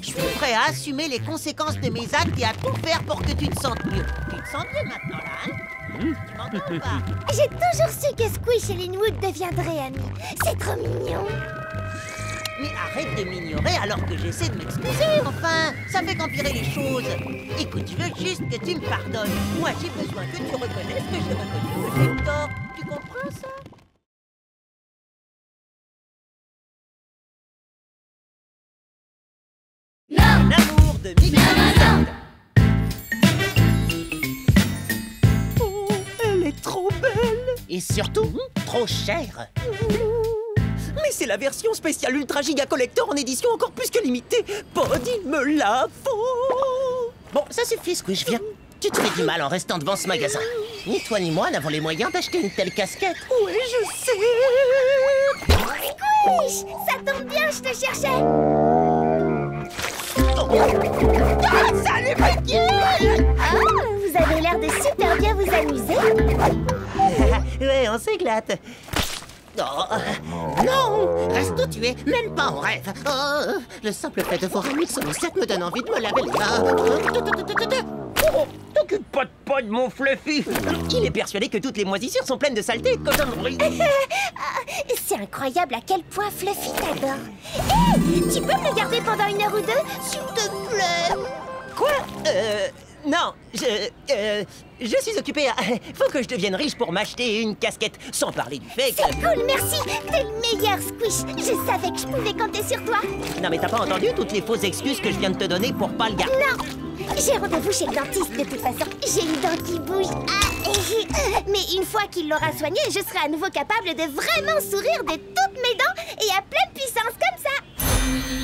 A: Je suis prêt à assumer les conséquences de mes actes et à tout faire pour que tu te sentes mieux. Tu te sens mieux maintenant, là, hein? Tu m'entends ou pas?
B: J'ai toujours su que Squish et Linwood deviendraient amis. C'est trop mignon.
A: Mais arrête de m'ignorer alors que j'essaie de m'excuser, enfin. Ça fait qu'empirer les choses. Écoute, je veux juste que tu me pardonnes. Moi, j'ai besoin que tu reconnaisses que j'ai reconnu que j'ai eu tort. Tu comprends ça? L'amour de Mixomicette. Oh, elle est trop belle.
G: Et surtout, trop chère.
A: Mais c'est la version spéciale Ultra Giga Collector en édition encore plus que limitée. Pod, il me la faut.
G: Bon, ça suffit, Squish, viens. Tu te fais du mal en restant devant ce magasin. Ni toi ni moi n'avons les moyens d'acheter une telle casquette.
A: Oui, je sais.
B: Squish, ça tombe bien, je te cherchais.
A: Ah, salut, Peggy!
B: Vous avez l'air de super bien vous amuser.
A: Ouais, on s'éclate.
G: Oh, non, reste où tu es, même pas en rêve. Oh, le simple fait de voir un Mixomicette me donne envie de me laver les mains.
A: Oh, t'occupe pas de Pod, mon Fluffy. Il est persuadé que toutes les moisissures sont pleines de saleté et de cochonneries.
B: C'est incroyable à quel point Fluffy t'adore. Hé, tu peux me le garder pendant 1 heure ou 2, s'il te plaît?
A: Quoi? Non, je suis occupé à... Faut que je devienne riche pour m'acheter une casquette, sans parler du fait que...
B: C'est cool, merci. T'es le meilleur, Squish. Je savais que je pouvais compter sur toi.
A: Non, mais t'as pas entendu toutes les fausses excuses que je viens de te donner pour pas le garder?
B: Non, j'ai rendez-vous chez le dentiste de toute façon. J'ai une dent qui bouge. Mais une fois qu'il l'aura soignée, je serai à nouveau capable de vraiment sourire de toutes mes dents et à pleine puissance comme ça.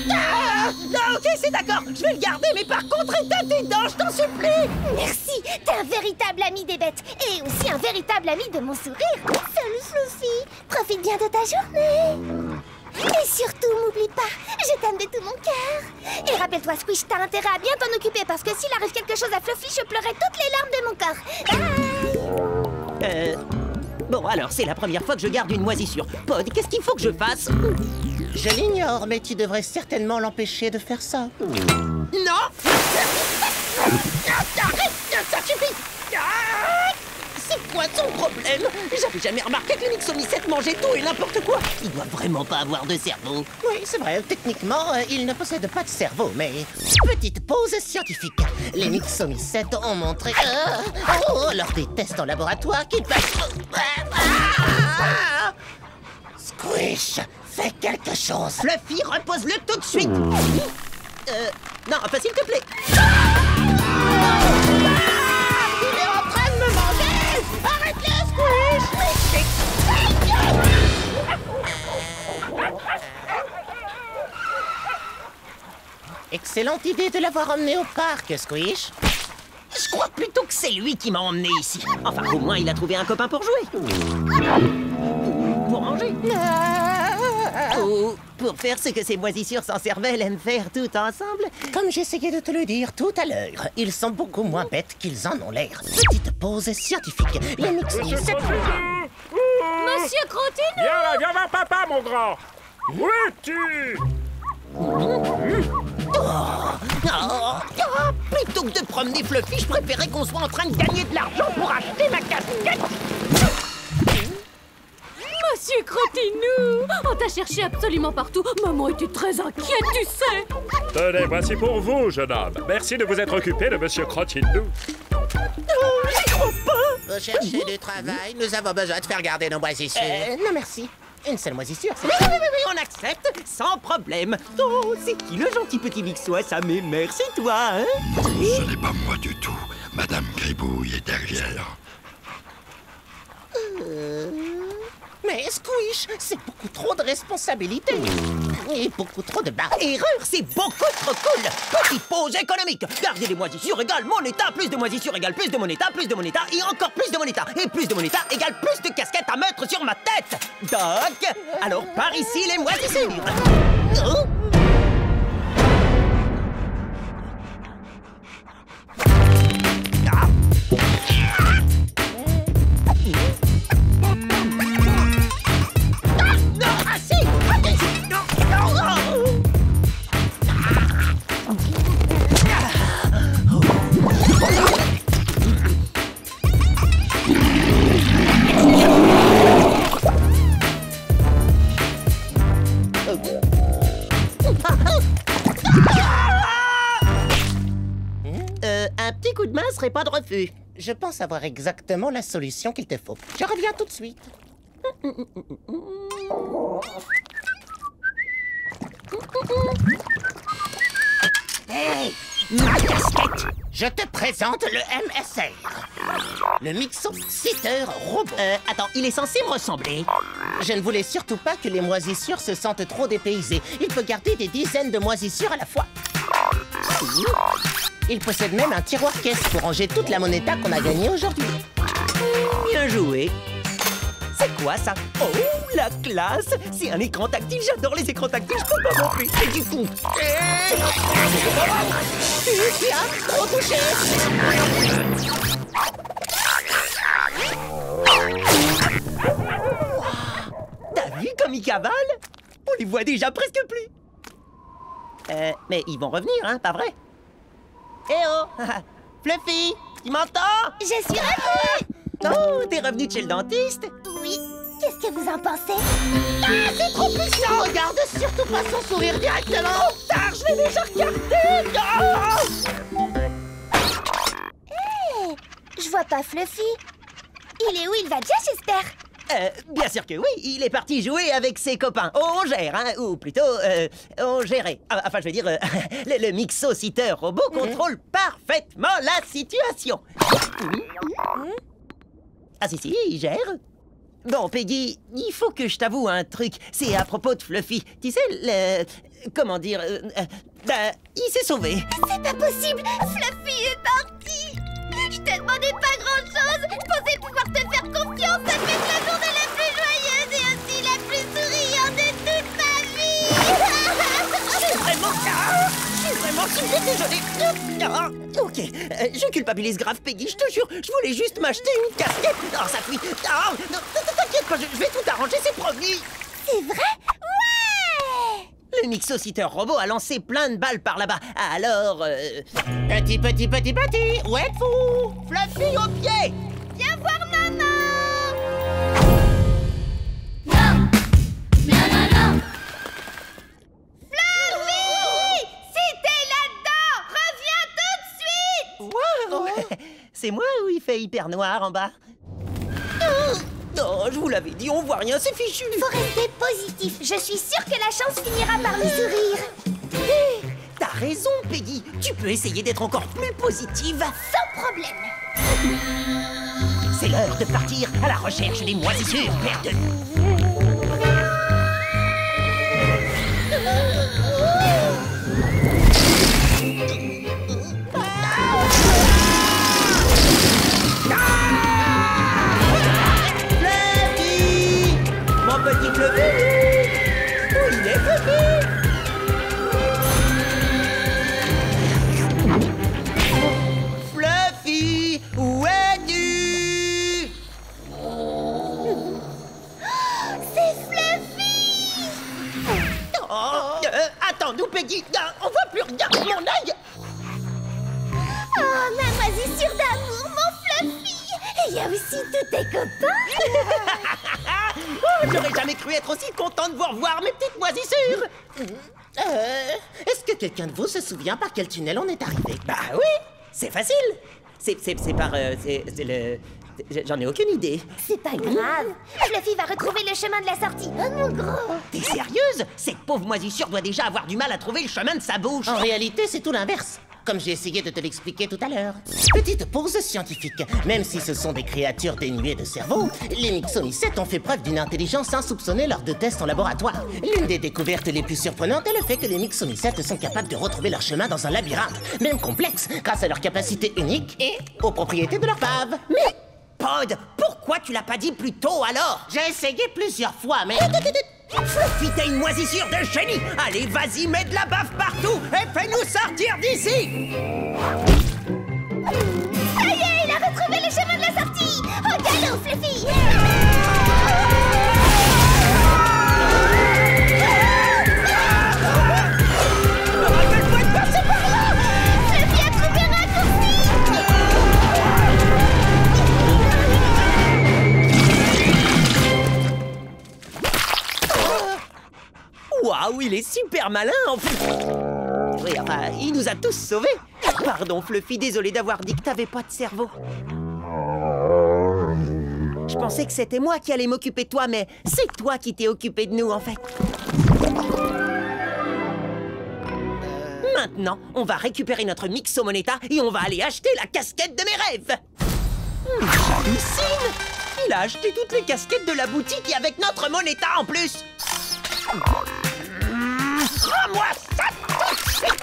A: Non, ok, c'est d'accord, je vais le garder, mais par contre, éteins tes dents, je t'en supplie.
B: Merci, t'es un véritable ami des bêtes et aussi un véritable ami de mon sourire. Salut, Fluffy, profite bien de ta journée. Et surtout, m'oublie pas, je t'aime de tout mon cœur. Et rappelle-toi, Squish, t'as intérêt à bien t'en occuper parce que s'il arrive quelque chose à Fluffy, je pleurerai toutes les larmes de mon corps. Bye.
A: Bon, alors, c'est la première fois que je garde une moisissure. Pod, qu'est-ce qu'il faut que je fasse?
G: Je l'ignore, mais tu devrais certainement l'empêcher de faire ça.
A: Non! Arrête! Ça suffit! C'est quoi son problème? J'avais jamais remarqué que le Mixomicette mangeait tout et n'importe quoi. Il doit vraiment pas avoir de cerveau.
G: Oui, c'est vrai, techniquement, il ne possède pas de cerveau, mais... Petite pause scientifique. Les Mixomicette ont montré, lors des tests en laboratoire, qu'ils peuvent... Squish, fais quelque chose.
A: Fluffy, repose-le tout de suite. Non, enfin, s'il te plaît.
G: Il est en train de me manger. Arrête-le, Squish. Excellente idée de l'avoir emmené au parc, Squish.
A: Je crois plutôt que c'est lui qui m'a emmené ici. Enfin, au moins, il a trouvé un copain pour jouer. Pour manger. Ou
G: pour faire ce que ces moisissures sans cervelle aiment faire tout ensemble. Comme j'essayais de te le dire tout à l'heure, ils sont beaucoup moins bêtes qu'ils en ont l'air. Petite pause scientifique. Les mixos...
F: Monsieur
H: Crottine.
F: Viens là, papa, mon grand. Où es-tu?
A: Plutôt que de promener Fluffy, je préférais qu'on soit en train de gagner de l'argent pour acheter ma casquette.
H: Monsieur Crottinou, on t'a cherché absolument partout. Maman était très inquiète, tu sais.
F: Tenez, voici pour vous, jeune homme. Merci de vous être occupé de Monsieur Crottinou.
J: Vous cherchez du travail? Nous avons besoin de faire garder nos moisissures.
G: Non merci. Une seule moisissure, c'est...
A: Oui, on accepte, sans problème. Oh, c'est qui le gentil petit mixois, ça m'émerveille, c'est toi, hein?
L: Ce n'est pas moi du tout. Madame Gribouille est derrière.
G: Mais Squish, c'est beaucoup trop de responsabilités. Et beaucoup trop de barres.
A: Erreur, c'est beaucoup trop cool. Petite pause économique. Garder des moisissures égale monéta, plus de moisissures égale plus de monéta et encore plus de monéta. Et plus de monéta égale plus de casquettes à mettre sur ma tête. Doc, alors par ici les moisissures. Oh.
G: Un petit coup de main serait pas de refus. Je pense avoir exactement la solution qu'il te faut. Je reviens tout de suite. Hey, ma casquette! Je te présente le MSR. Le Mixo Sitter Robot.
A: Attends, il est censé me ressembler.
G: Je ne voulais surtout pas que les moisissures se sentent trop dépaysées. Il peut garder des dizaines de moisissures à la fois. Il possède même un tiroir-caisse pour ranger toute la monéta qu'on a gagnée aujourd'hui.
A: Bien joué. C'est quoi ça? Oh, la classe! C'est un écran tactile, j'adore les écrans tactiles, je peux pas non plus. Et du coup...
G: Tiens, trop touché!
A: T'as vu comme ils cavalent? On les voit déjà presque plus. Mais ils vont revenir, hein, pas vrai? Eh oh! Fluffy, tu m'entends?
B: Je suis revenue!
A: Oh, t'es revenu de chez le dentiste?
B: Oui. Qu'est-ce que vous en pensez?
G: Ah, c'est trop puissant! Regarde surtout pas son sourire directement!
A: Tard, je l'ai déjà regardé!
B: Hey, je vois pas Fluffy. Il est où? Il va bien, j'espère.
A: Bien sûr que oui, il est parti jouer avec ses copains. On gère, hein, ou plutôt, on gérait. Enfin, je veux dire, le Mixo Sitter Robot contrôle parfaitement la situation. Ah si, il gère. Bon, Peggy, il faut que je t'avoue un truc. C'est à propos de Fluffy. Tu sais, comment dire... il s'est sauvé.
B: C'est pas possible. Fluffy est parti. Je te demandais pas grand-chose. Je pensais pouvoir te faire confiance. Ça fait la journée la plus joyeuse et aussi la plus souriante de toute ma vie.
A: Je suis vraiment super désolé. Ok, je culpabilise grave, Peggy, je te jure. Je voulais juste m'acheter une casquette. Oh, ça fuit. Oh, t'inquiète pas, je vais tout arranger, c'est promis.
B: C'est vrai? Ouais!
A: Le Mixo Sitter Robot a lancé plein de balles par là-bas. Alors,
G: Petit, où êtes-vous?
A: Fluffy au pied!
B: Viens voir maman!
A: C'est moi ou il fait hyper noir en bas? Non, je vous l'avais dit, on voit rien, c'est fichu.
B: Faut rester positif. Je suis sûre que la chance finira par nous sourire.
A: T'as raison, Peggy. Tu peux essayer d'être encore plus positive.
B: Sans problème.
A: C'est l'heure de partir à la recherche des moisissures perdues. Petit Fluffy! Où il est, Fluffy? Attends-nous, Peggy. On voit plus rien. Mon œil.
B: Oh, ma moisissure d'amour, mon Fluffy! Il y a aussi tous tes copains!
A: J'aurais jamais cru être aussi content de vous revoir, mes petites moisissures!
G: Est-ce que quelqu'un de vous se souvient par quel tunnel on est arrivé?
A: Bah oui, c'est facile. C'est par... c'est le... J'en ai aucune idée.
B: C'est pas grave. Fluffy va retrouver le chemin de la sortie. Oh, mon gros!
A: T'es sérieuse? Cette pauvre moisissure doit déjà avoir du mal à trouver le chemin de sa bouche.
G: En réalité, c'est tout l'inverse. Comme j'ai essayé de te l'expliquer tout à l'heure. Petite pause scientifique. Même si ce sont des créatures dénuées de cerveau, les Mixomycètes ont fait preuve d'une intelligence insoupçonnée lors de tests en laboratoire. L'une des découvertes les plus surprenantes est le fait que les Mixomycètes sont capables de retrouver leur chemin dans un labyrinthe, même complexe, grâce à leur capacité unique et aux propriétés de leur bave.
A: Mais, Pod, pourquoi tu l'as pas dit plus tôt alors?
G: J'ai essayé plusieurs fois, mais...
A: Fluffy, t'es une moisissure de génie! Allez, vas-y, mets de la baffe partout et fais-nous sortir d'ici!
B: Ça y est, il a retrouvé le chemin de la sortie! Au galop, Fluffy!
A: Rappelle-toi de passer par là!
B: Fluffy a trouvé un raccourci!
A: Waouh, il est super malin en plus. Oui, enfin, il nous a tous sauvés. Pardon, Fluffy, désolé d'avoir dit que t'avais pas de cerveau. Je pensais que c'était moi qui allais m'occuper de toi, mais c'est toi qui t'es occupé de nous, en fait. Maintenant, on va récupérer notre Mixomoneta et on va aller acheter la casquette de mes rêves. Hallucine! Il a acheté toutes les casquettes de la boutique et avec notre Moneta en plus. Rends-moi ça tout de suite!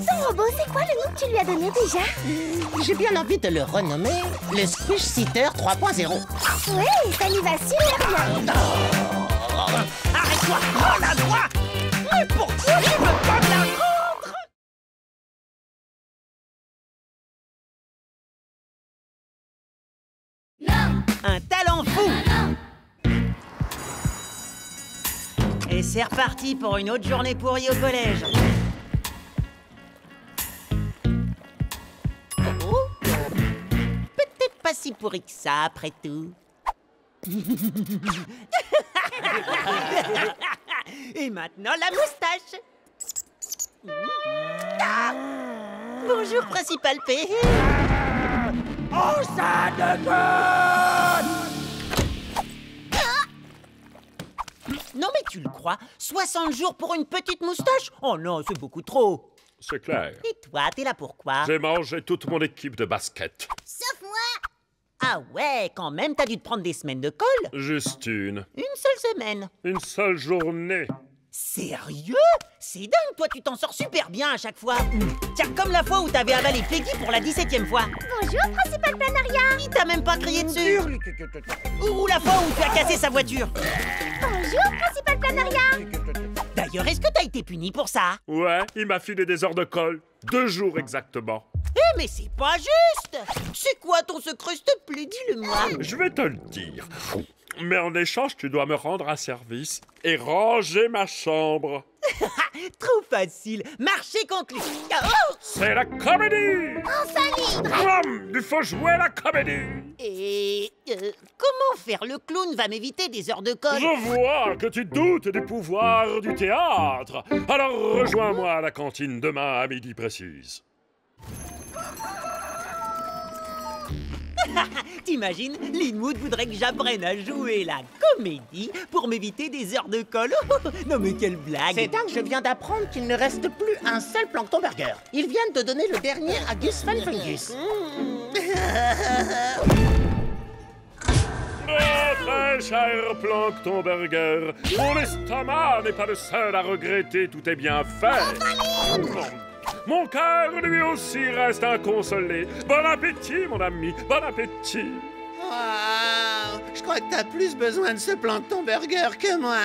B: Ton robot, c'est quoi le nom que tu lui as donné déjà?
G: J'ai bien envie de le renommer le Squish Sitter 3.0.
B: Ouais, ça lui va super bien!
A: Arrête-toi! Rends-la-moi! Mais pourquoi tu veux pas me la rendre? Non! Un talent fou! Et c'est reparti pour une autre journée pourrie au collège. Oh, peut-être pas si pourri que ça, après tout. Et maintenant, la moustache. Ah, bonjour, Principal P. Oh, ça déconne! Non mais tu le crois? 60 jours pour une petite moustache? Oh non, c'est beaucoup trop.
F: C'est clair.
A: Et toi, t'es là pourquoi?
F: J'ai mangé toute mon équipe de basket.
E: Sauf moi!
A: Ah ouais, quand même, t'as dû te prendre des semaines de colle?
F: Juste une.
A: Une seule semaine.
F: Une seule journée.
A: Sérieux? C'est dingue, toi tu t'en sors super bien à chaque fois. Tiens, comme la fois où t'avais avalé Peggy pour la 17e fois.
B: Bonjour, Principal Planaria!
A: Il t'a même pas crié dessus. Ou la fois où tu as cassé sa voiture.
B: Bonjour, Principal Planaria!
A: D'ailleurs, est-ce que t'as été puni pour ça?
F: Ouais, il m'a filé des heures de colle. 2 jours exactement.
A: Eh, mais c'est pas juste! C'est quoi ton secret, s'il te plaît? Dis-le-moi.
F: Je vais te le dire. Mais en échange, tu dois me rendre un service et ranger ma chambre.
A: Trop facile. Marché conclu. Oh!
F: C'est la comédie!
B: Enfin libre!
F: Il faut jouer la comédie!
A: Et comment faire? Le clown va m'éviter des heures de colle.
F: Je vois que tu doutes des pouvoirs du théâtre. Alors rejoins-moi à la cantine demain à midi précise.
A: T'imagines, Linwood voudrait que j'apprenne à jouer la comédie pour m'éviter des heures de colle. Non mais quelle blague!
G: C'est dingue, je viens d'apprendre qu'il ne reste plus un seul Plankton Burger. Ils viennent de donner le dernier à Gus Van Fungus.
F: Très cher Plankton Burger, mon estomac n'est pas le seul à regretter tout est bien fait. Mon cœur, lui aussi, reste inconsolé. Bon appétit, mon ami, bon appétit.
J: Wow, je crois que t'as plus besoin de ce Plankton Burger que moi.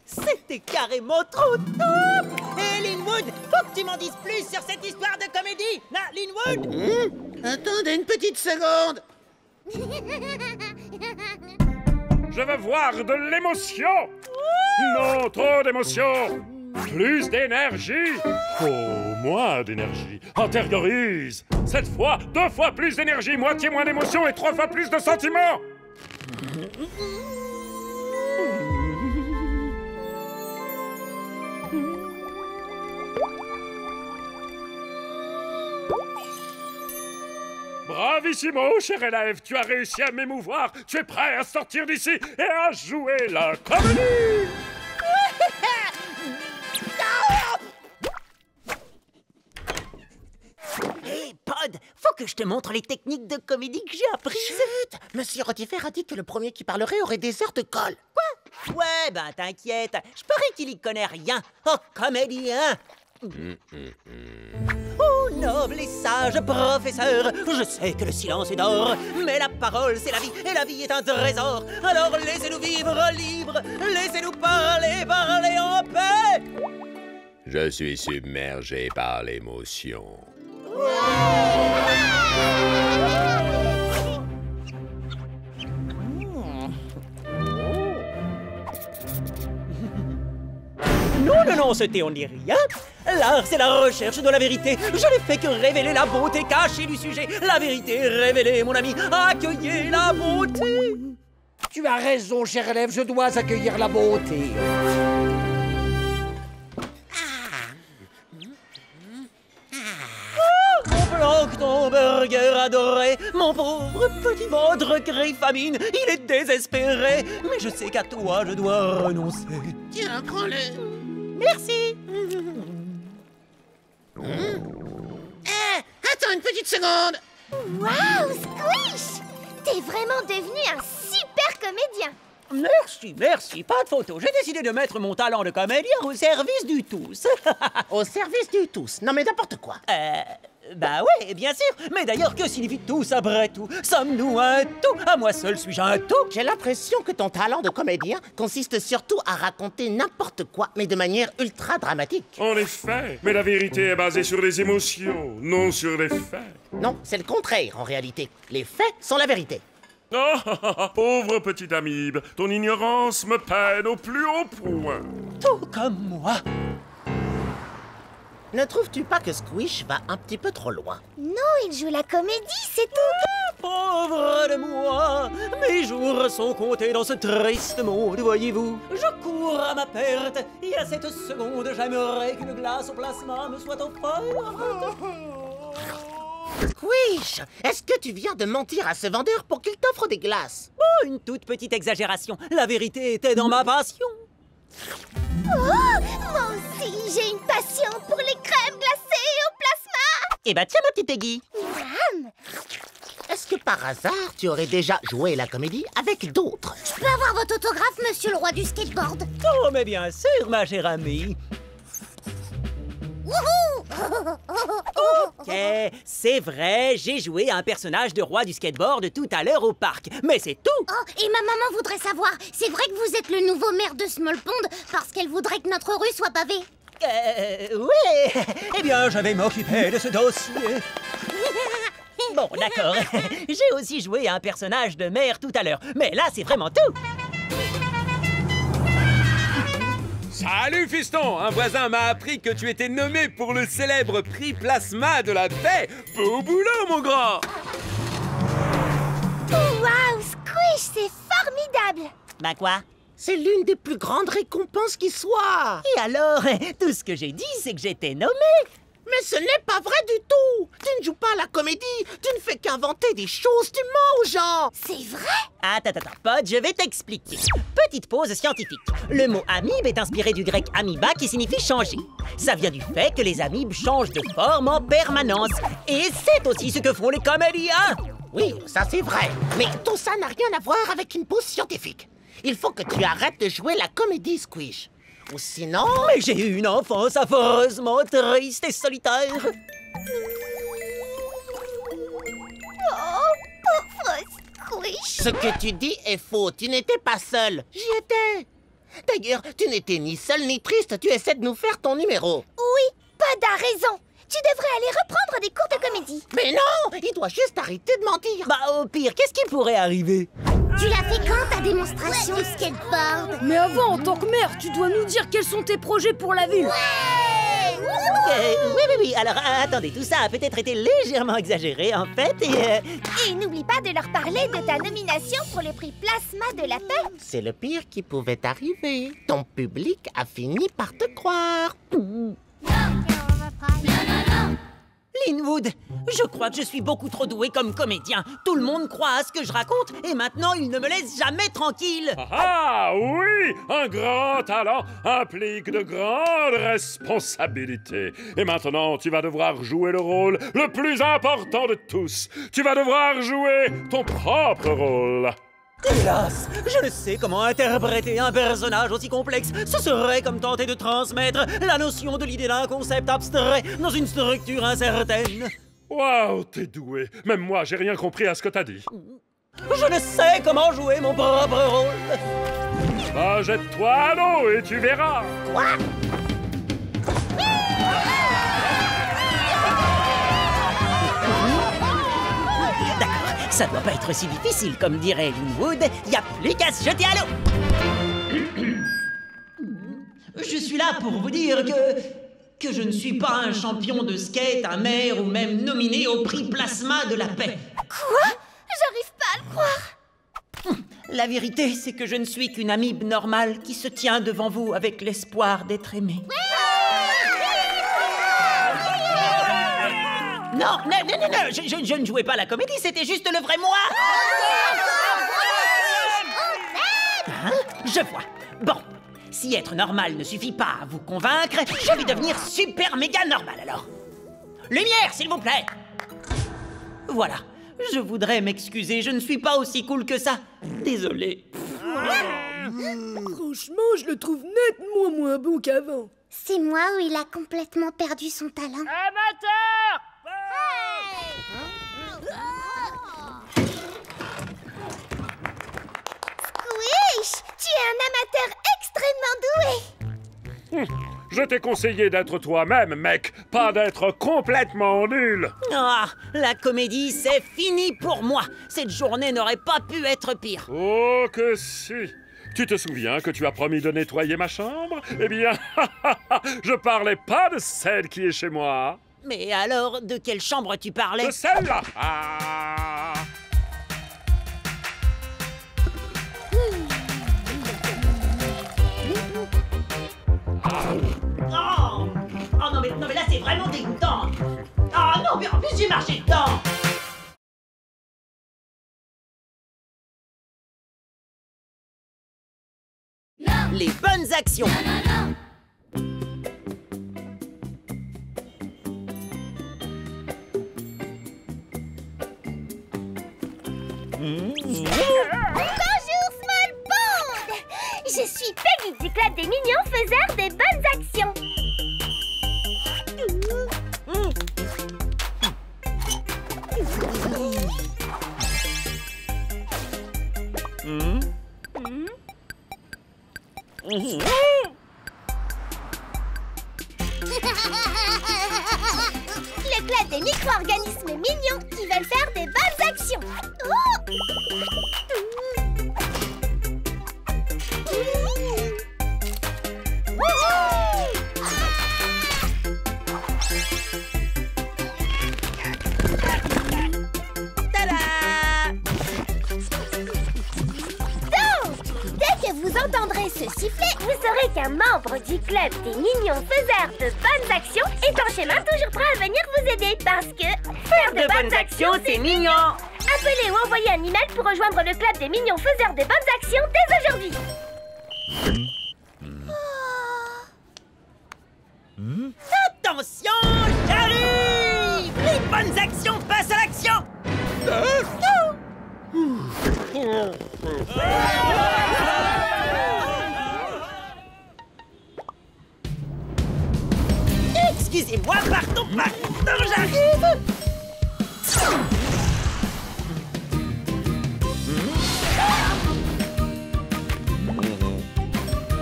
A: C'était carrément trop top! Hé, Linwood, faut que tu m'en dises plus sur cette histoire de comédie! Non, Linwood!
J: Attendez une petite seconde.
F: Je veux voir de l'émotion. Non, trop d'émotion. Plus d'énergie. Oh, moins d'énergie. Antériorise. Cette fois, 2 fois plus d'énergie, moitié moins d'émotion et 3 fois plus de sentiments. Bravissimo, cher élève, tu as réussi à m'émouvoir. Tu es prêt à sortir d'ici et à jouer la comédie.
A: Hé, Pod, faut que je te montre les techniques de comédie que j'ai apprises.
G: Chut! Monsieur Rotifer a dit que le premier qui parlerait aurait des heures de colle.
A: Quoi? Ouais, ben t'inquiète, je parie qu'il y connaît rien. Oh, comédien! Oh, noble et sage professeur, je sais que le silence est d'or, mais la parole c'est la vie, et la vie est un trésor. Alors laissez-nous vivre libres, laissez-nous parler, parler en paix.
D: Je suis submergé par l'émotion.
A: Non, non, non, ce thé, on n'y rien. L'art, c'est la recherche de la vérité. Je n'ai fait que révéler la beauté cachée du sujet. La vérité est révélée, mon ami. Accueillez la beauté.
M: Tu as raison, cher élève, je dois accueillir la beauté.
A: Mon plancton burger adoré, mon pauvre petit ventre griffe-famine, il est désespéré. Mais je sais qu'à toi, je dois renoncer.
J: Tiens, prends-le.
A: Merci.
J: Attends une petite seconde.
B: Waouh, Squish! T'es vraiment devenu un super comédien.
A: Merci, merci, pas de photo. J'ai décidé de mettre mon talent de comédien au service du tous.
G: Au service du tous? Non mais n'importe quoi.
A: Bah ouais, bien sûr. Mais d'ailleurs, que signifie tous après tout? Sommes-nous un tout? À moi seul suis-je un tout?
G: J'ai l'impression que ton talent de comédien consiste surtout à raconter n'importe quoi, mais de manière ultra dramatique.
F: En effet, mais la vérité est basée sur les émotions, non sur les faits.
G: Non, c'est le contraire en réalité. Les faits sont la vérité.
F: Oh, pauvre petit amibe, ton ignorance me peine au plus haut point.
A: Tout comme moi.
G: Ne trouves-tu pas que Squish va un petit peu trop loin?
B: Non, il joue la comédie, c'est tout.
A: Pauvre de moi, mes jours sont comptés dans ce triste monde, voyez-vous. Je cours à ma perte, et à cette seconde, j'aimerais qu'une glace au plasma me soit offerte.
G: Squish, est-ce que tu viens de mentir à ce vendeur pour qu'il t'offre des glaces?
A: Oh, une toute petite exagération. La vérité était dans ma passion.
B: Oh, moi aussi, j'ai une passion pour les crèmes glacées au plasma.
A: Eh ben tiens, ma petite Peggy.
B: Miam.
G: Est-ce que par hasard, tu aurais déjà joué la comédie avec d'autres?
E: Je peux avoir votre autographe, monsieur le roi du skateboard?
A: Oh, mais bien sûr, ma chère amie. Ok, c'est vrai, j'ai joué un personnage de roi du skateboard tout à l'heure au parc, mais c'est tout.
E: Oh, et ma maman voudrait savoir, c'est vrai que vous êtes le nouveau maire de Small Pond parce qu'elle voudrait que notre rue soit pavée?
A: Oui. Eh bien, je vais m'occuper de ce dossier. Bon, d'accord. J'ai aussi joué un personnage de maire tout à l'heure, mais là, c'est vraiment tout.
K: Salut fiston, un voisin m'a appris que tu étais nommé pour le célèbre prix Plasma de la paix. Beau boulot, mon grand.
B: Waouh, Squish, c'est formidable.
A: Bah quoi?
G: C'est l'une des plus grandes récompenses qui soit.
A: Et alors, tout ce que j'ai dit, c'est que j'étais nommé.
G: Mais ce n'est pas vrai du tout. Tu ne joues pas à la comédie. Tu ne fais qu'inventer des choses. Tu mens aux gens.
B: C'est vrai?
A: Attends, Pod, je vais t'expliquer. Petite pause scientifique. Le mot amibe est inspiré du grec amiba qui signifie changer. Ça vient du fait que les amibes changent de forme en permanence. Et c'est aussi ce que font les comédiens.
G: Oui, ça c'est vrai. Mais tout ça n'a rien à voir avec une pause scientifique. Il faut que tu arrêtes de jouer la comédie, Squish. Ou sinon...
A: Mais j'ai eu une enfance affreusement triste et solitaire.
B: Oh, pauvre Squish.
G: Ce que tu dis est faux. Tu n'étais pas seul. J'y étais. D'ailleurs, tu n'étais ni seul ni triste. Tu essaies de nous faire ton numéro.
B: Oui, Pod a raison. Tu devrais aller reprendre des cours de comédie.
G: Mais non, il doit juste arrêter de mentir.
A: Bah, au pire, qu'est-ce qui pourrait arriver?
B: Tu l'as fait quand, ta démonstration de skateboard?
N: Mais avant, en tant que mère, tu dois nous dire quels sont tes projets pour la ville.
A: Oui. Alors, attendez, tout ça a peut-être été légèrement exagéré, en fait,
B: Et n'oublie pas de leur parler de ta nomination pour le prix Plasma de la paix.
G: C'est le pire qui pouvait arriver. Ton public a fini par te croire.
A: Linwood, je crois que je suis beaucoup trop doué comme comédien. Tout le monde croit à ce que je raconte et maintenant il ne me laisse jamais tranquille.
F: Ah oui, un grand talent implique de grandes responsabilités. Et maintenant, tu vas devoir jouer le rôle le plus important de tous. Tu vas devoir jouer ton propre rôle.
A: Hélas, je ne sais comment interpréter un personnage aussi complexe. Ce serait comme tenter de transmettre la notion de l'idée d'un concept abstrait dans une structure incertaine.
F: Waouh, t'es doué. Même moi, j'ai rien compris à ce que t'as dit.
A: Je ne sais comment jouer mon propre rôle.
F: Bah, jette-toi à l'eau et tu verras.
A: Quoi? Ça doit pas être si difficile, comme dirait Linwood. Y a plus qu'à se jeter à l'eau. Je suis là pour vous dire que je ne suis pas un champion de skate, un maire ou même nominé au prix Plasma de la paix.
B: Quoi? J'arrive pas à le croire.
A: La vérité, c'est que je ne suis qu'une amibe normale qui se tient devant vous avec l'espoir d'être aimée. Non, je ne jouais pas la comédie, c'était juste le vrai moi. Hein? Je vois. Bon, si être normal ne suffit pas à vous convaincre, je vais devenir super méga normal alors. Lumière, s'il vous plaît. Voilà, je voudrais m'excuser, je ne suis pas aussi cool que ça. Désolé.
N: Franchement, je le trouve nettement moins bon qu'avant.
B: C'est moi où il a complètement perdu son talent.
C: Amateur!
B: Squish, tu es un amateur extrêmement doué.
F: Je t'ai conseillé d'être toi-même, mec, pas d'être complètement nul.
A: Ah, la comédie, c'est fini pour moi. Cette journée n'aurait pas pu être pire.
F: Oh que si. Tu te souviens que tu as promis de nettoyer ma chambre? Eh bien, je parlais pas de celle qui est chez moi.
A: Mais alors, de quelle chambre tu parlais?
F: De celle-là. Ah.
A: Oh non mais là c'est vraiment dégoûtant. Oh non mais en plus j'ai marché dedans. Les bonnes actions.
B: Bonjour Small Pond. Je suis Peggy du club des mignons faiseurs des bonnes actions. Le club des micro-organismes mignons qui veulent faire des bonnes actions. Vous entendrez ce sifflet, vous saurez qu'un membre du club des mignons faiseurs de bonnes actions est en chemin toujours prêt à venir vous aider parce que faire de bonnes actions, c'est mignon. Appelez ou envoyez un email pour rejoindre le club des mignons faiseurs de bonnes actions dès aujourd'hui.
A: Attention, j'arrive! Les bonnes actions passent à l'action! Excusez-moi, pardon, j'arrive!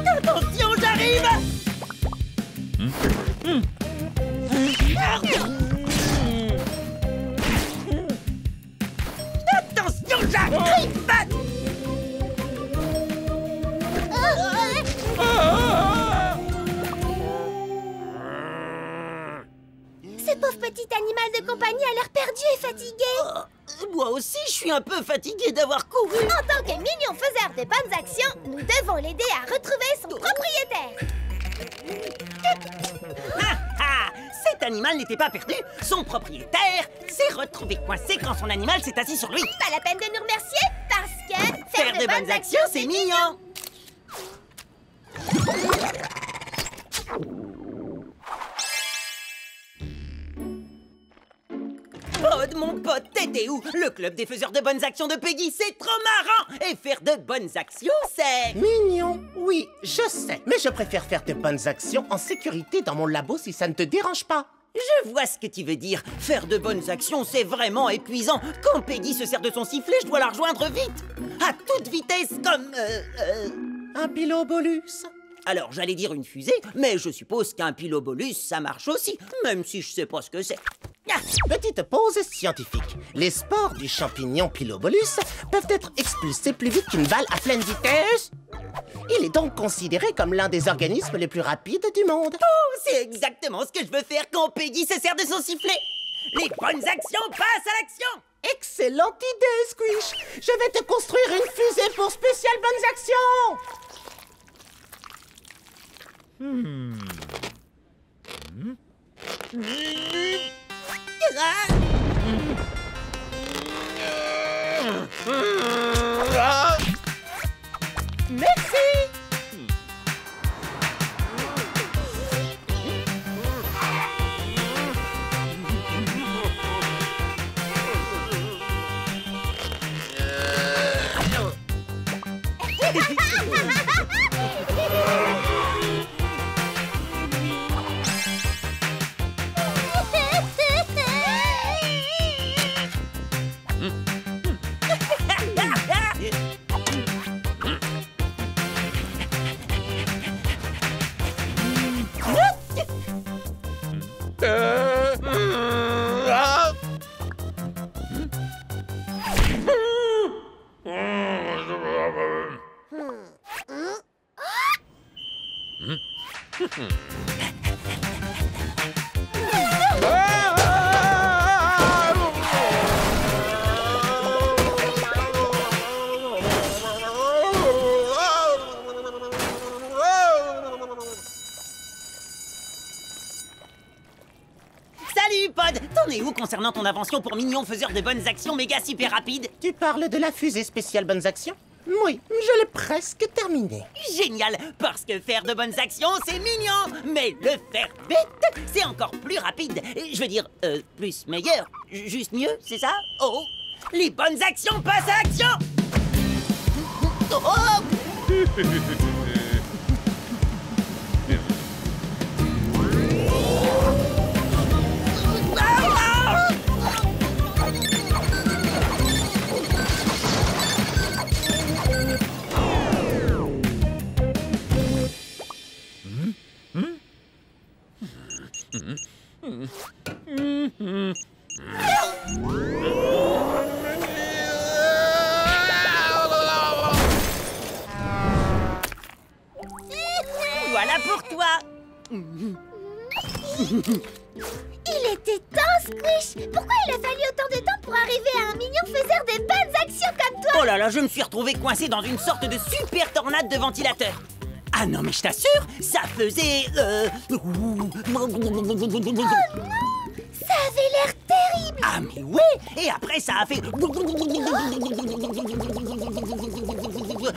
A: Attention, j'arrive! J'arrive pas.
B: Ce pauvre petit animal de compagnie a l'air perdu et fatigué.
A: Moi aussi, je suis un peu fatigué d'avoir couru.
B: En tant que mignon faiseur de bonnes actions, nous devons l'aider à retrouver son propriétaire.
A: Cet animal n'était pas perdu. Son propriétaire s'est retrouvé coincé quand son animal s'est assis sur lui.
B: Pas la peine de nous remercier, parce que
A: faire de bonnes actions, c'est mignon. Pod, mon pote, t'étais où? Le club des faiseurs de bonnes actions de Peggy, c'est trop marrant! Et faire de bonnes actions, c'est...
G: Mignon, oui, je sais. Mais je préfère faire de bonnes actions en sécurité dans mon labo si ça ne te dérange pas.
A: Je vois ce que tu veux dire. Faire de bonnes actions, c'est vraiment épuisant. Quand Peggy se sert de son sifflet, je dois la rejoindre vite. À toute vitesse, comme...
G: Un pilobolus.
A: Alors, j'allais dire une fusée, mais je suppose qu'un pilobolus, ça marche aussi, même si je sais pas ce que c'est.
G: Petite pause scientifique. Les spores du champignon pilobolus peuvent être expulsés plus vite qu'une balle à pleine vitesse. Il est donc considéré comme l'un des organismes les plus rapides du monde.
A: Oh, c'est exactement ce que je veux faire quand Peggy se sert de son sifflet. Les bonnes actions passent à l'action.
G: Excellente idée, Squish. Je vais te construire une fusée pour spéciales bonnes actions. Merci.
A: Salut, Pod! T'en es où concernant ton invention pour mignon faiseur de bonnes actions méga super rapide?
G: Tu parles de la fusée spéciale bonnes actions? Oui, je l'ai presque terminée.
A: Génial! Parce que faire de bonnes actions, c'est mignon! Mais le faire vite, c'est encore plus rapide. Je veux dire, plus meilleur. Juste mieux, c'est ça? Oh! Les bonnes actions passent à l'action! Oh! Voilà pour toi.
B: Il était temps, Squish. Pourquoi il a fallu autant de temps pour arriver à un mignon faiseur de bonnes actions comme toi?
A: Oh là là, je me suis retrouvé coincé dans une sorte de super tornade de ventilateur. Ah non, mais je t'assure, ça faisait...
B: Oh non! Ça avait l'air terrible!
A: Ah mais ouais! Et après, ça a fait...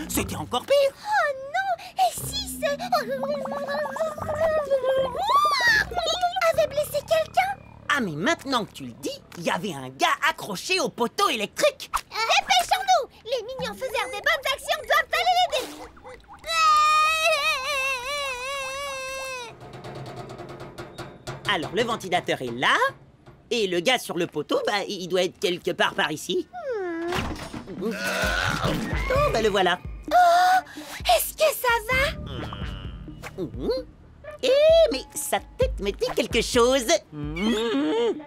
A: C'était encore pire!
B: Oh non! Et si ce... avait blessé quelqu'un?
A: Ah mais maintenant que tu le dis, il y avait un gars accroché au poteau électrique!
B: Dépêchons-nous! Les mignons faiseurs des bonnes actions doivent aller l'aider!
A: Alors, le ventilateur est là, et le gars sur le poteau, bah, il doit être quelque part par ici. Oh, bah, le voilà.
B: Oh! Est-ce que ça va?
A: Mais sa tête me dit quelque chose.
B: Ne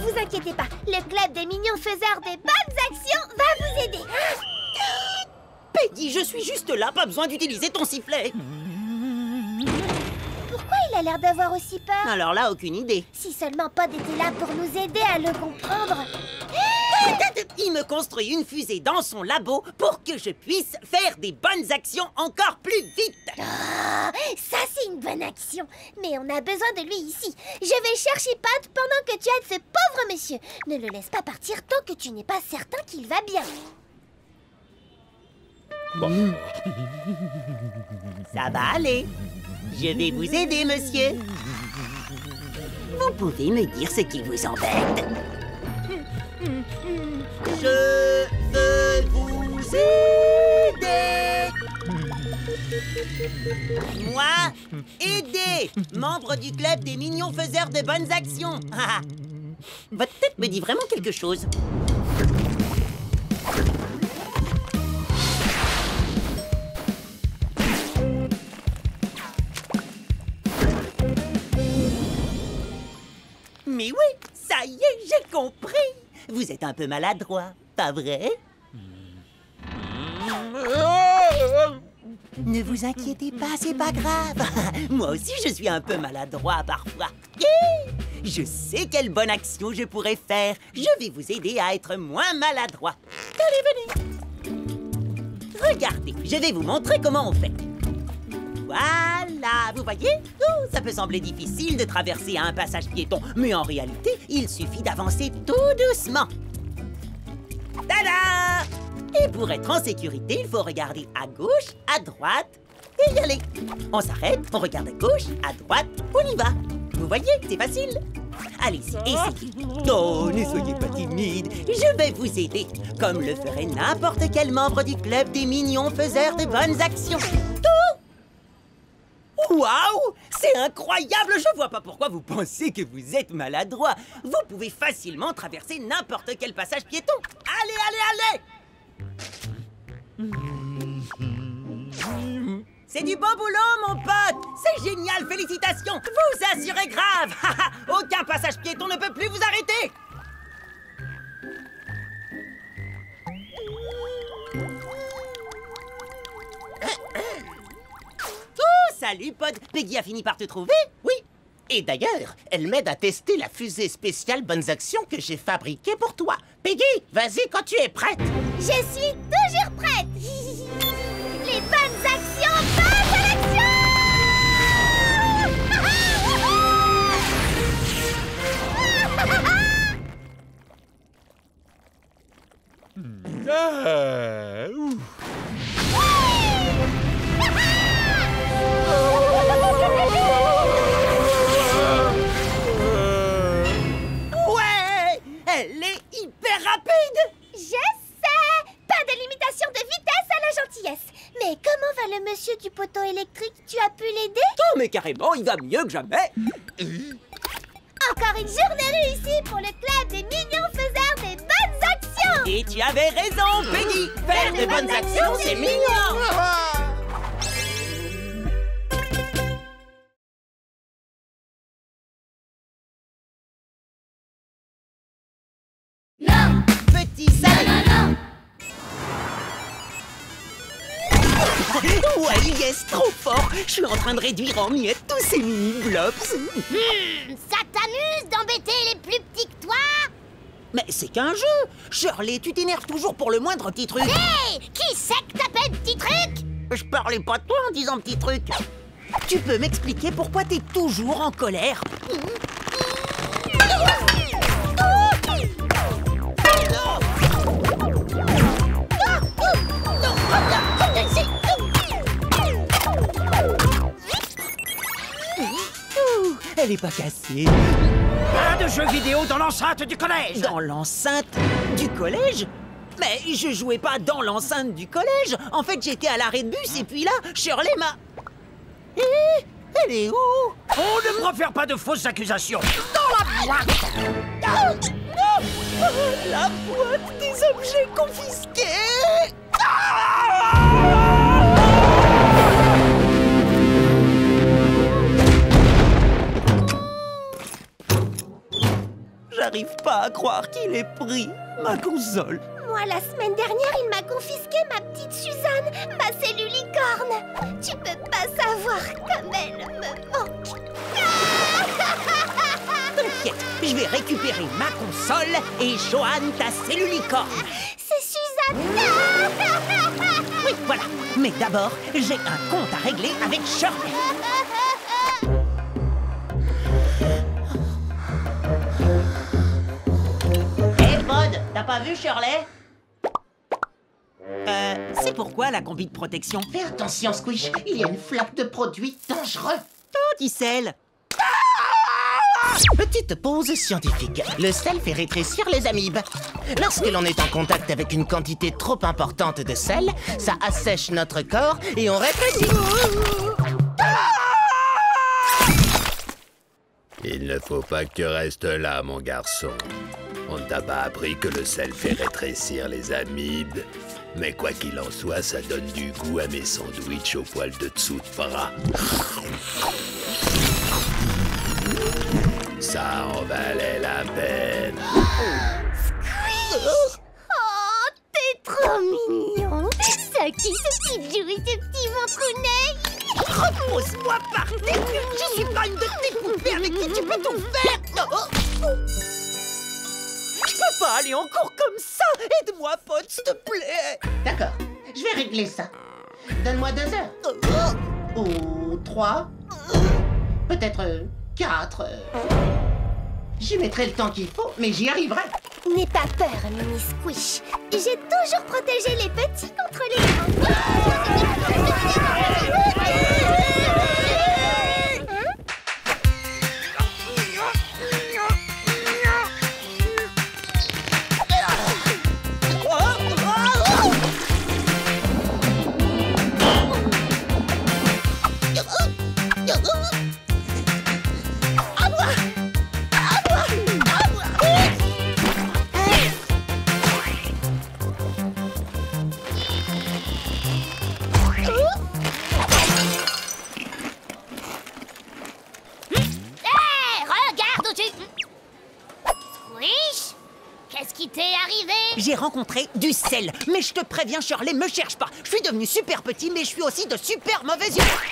B: vous inquiétez pas, le club des mignons faiseurs des bonnes actions va aider.
A: Peggy, je suis juste là, pas besoin d'utiliser ton sifflet.
B: Pourquoi il a l'air d'avoir aussi peur?
A: Alors là, aucune idée.
B: Si seulement Pod était là pour nous aider à le comprendre.
A: Il me construit une fusée dans son labo pour que je puisse faire des bonnes actions encore plus vite.
B: Ah, ça c'est une bonne action. Mais on a besoin de lui ici. Je vais chercher Pod pendant que tu aides ce pauvre monsieur. Ne le laisse pas partir tant que tu n'es pas certain qu'il va bien.
A: Ça va aller. Je vais vous aider, monsieur. Vous pouvez me dire ce qui vous embête? Je veux vous aider. Moi, aider, membre du club des mignons faiseurs de bonnes actions. Votre tête me dit vraiment quelque chose. Mais oui, ça y est, j'ai compris. Vous êtes un peu maladroit, pas vrai? Ne vous inquiétez pas, c'est pas grave. Moi aussi, je suis un peu maladroit parfois. Je sais quelle bonne action je pourrais faire. Je vais vous aider à être moins maladroit. Allez, venez. Regardez, je vais vous montrer comment on fait. Voilà, vous voyez? Oh, ça peut sembler difficile de traverser un passage piéton, mais en réalité, il suffit d'avancer tout doucement. Tada! Et pour être en sécurité, il faut regarder à gauche, à droite et y aller. On s'arrête, on regarde à gauche, à droite, on y va. Vous voyez, c'est facile. Allez-y, essayez. Oh, ne soyez pas timide, je vais vous aider, comme le ferait n'importe quel membre du club des mignons faiseurs de bonnes actions. Waouh! C'est incroyable! Je vois pas pourquoi vous pensez que vous êtes maladroit. Vous pouvez facilement traverser n'importe quel passage piéton. Allez, allez, allez! C'est du bon boulot, mon pote! C'est génial, félicitations! Vous assurez grave! Aucun passage piéton ne peut plus vous arrêter! Oh, salut, Pod! Peggy a fini par te trouver?
G: Oui. Et d'ailleurs, elle m'aide à tester la fusée spéciale Bonnes Actions que j'ai fabriquée pour toi. Peggy, vas-y quand tu es prête.
B: Je suis toujours prête. Les bonnes actions passent à l'action.
A: Ouais! Elle est hyper rapide!
B: Je sais! Pas de limitation de vitesse à la gentillesse. Mais comment va le monsieur du poteau électrique? Tu as pu l'aider?
A: Oh, mais carrément, il va mieux que jamais!
B: Encore une journée réussie pour le club des mignons faiseurs des bonnes actions!
A: Et tu avais raison, Peggy! Faire de bonnes actions, c'est mignon!
E: Non!
A: Petit salut!
E: Non!
A: Ouais, yes, trop fort! Je suis en train de réduire en miettes tous ces mini-blobs!
E: Ça t'amuse d'embêter les plus petits que toi?
A: Mais c'est qu'un jeu! Shirley, tu t'énerves toujours pour le moindre petit truc!
E: Hé! Qui c'est que t'appelles petit truc?
A: Je parlais pas de toi en disant petit truc! Tu peux m'expliquer pourquoi t'es toujours en colère? Elle est pas cassée.
M: Pas de jeux vidéo dans l'enceinte du collège.
A: Dans l'enceinte du collège? Mais je jouais pas dans l'enceinte du collège. En fait, j'étais à l'arrêt de bus et puis là, Shirley m'a... elle est où?
M: On ne profère pas de fausses accusations. Dans la boîte.
A: La boîte des objets confisqués. J'arrive pas à croire qu'il ait pris ma console.
H: Moi, la semaine dernière, il m'a confisqué ma petite Suzanne, ma cellulicorne. Tu peux pas savoir comme elle me manque.
A: T'inquiète, je vais récupérer ma console et Johan ta cellulicorne.
H: C'est Suzanne.
A: Oui, voilà. Mais d'abord, j'ai un compte à régler avec Shirley. Hé, Pod, t'as pas vu Shirley? C'est pourquoi la combi de protection?
G: Fais attention, Squish, il y a une flaque de produits dangereux.
A: Oh, sel.
G: Petite pause scientifique. Le sel fait rétrécir les amibes. Lorsque l'on est en contact avec une quantité trop importante de sel, ça assèche notre corps et on rétrécit.
D: Il ne faut pas que tu restes là, mon garçon. On ne t'a pas appris que le sel fait rétrécir les amibes. Mais quoi qu'il en soit, ça donne du goût à mes sandwichs au poil de dessous de bras. Ça en valait la peine.
H: Squish! Oh, t'es trop mignon! Ça qui ce petit Jou et ce petit ventrounet!
A: Repose-moi par terre! Je suis pas une de tes poupées avec qui tu peux tout faire! Je peux pas aller en cours comme ça! Aide-moi, Pod, s'il te plaît!
G: D'accord, je vais régler ça. Donne-moi 2 heures. Ou 3. Peut-être 4. J'y mettrai le temps qu'il faut, mais j'y arriverai.
H: N'aie pas peur, mini Squish. J'ai toujours protégé les petits contre les grands.
E: Qu'est-ce qui t'est arrivé?
A: J'ai rencontré du sel, mais je te préviens, Shirley, me cherche pas. Je suis devenu super petit, mais je suis aussi de super mauvaise humeur.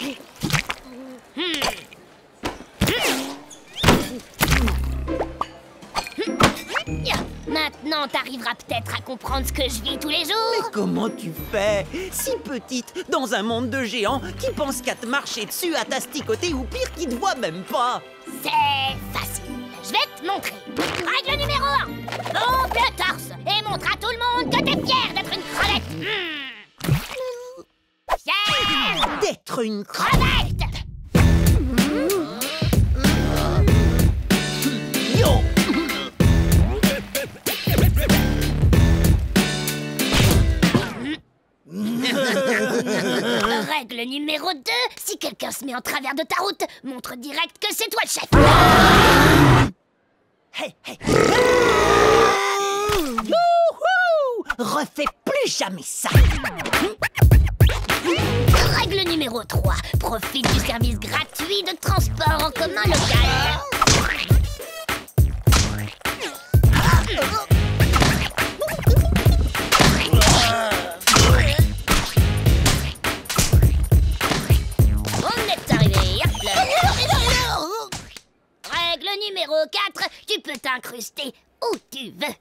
E: Maintenant, t'arriveras peut-être à comprendre ce que je vis tous les jours.
A: Mais comment tu fais? Si petite, dans un monde de géants qui pensent qu'à te marcher dessus, à t'asticoter ou pire, qui te voient même pas.
E: C'est facile. Je vais te montrer. Règle numéro 1. Bombe le torse et montre à tout le monde que t'es fier d'être une crevette. Fier
A: d'être une crevette. Yo.
E: Règle numéro 2. Si quelqu'un se met en travers de ta route, montre direct que c'est toi le chef.
A: Hey, hey. Youhou! Refais plus jamais ça.
E: Règle numéro 3. Profite du service gratuit de transport en commun local. On est arrivé. Hop là. Règle numéro 4. Tu peux t'incruster où tu veux.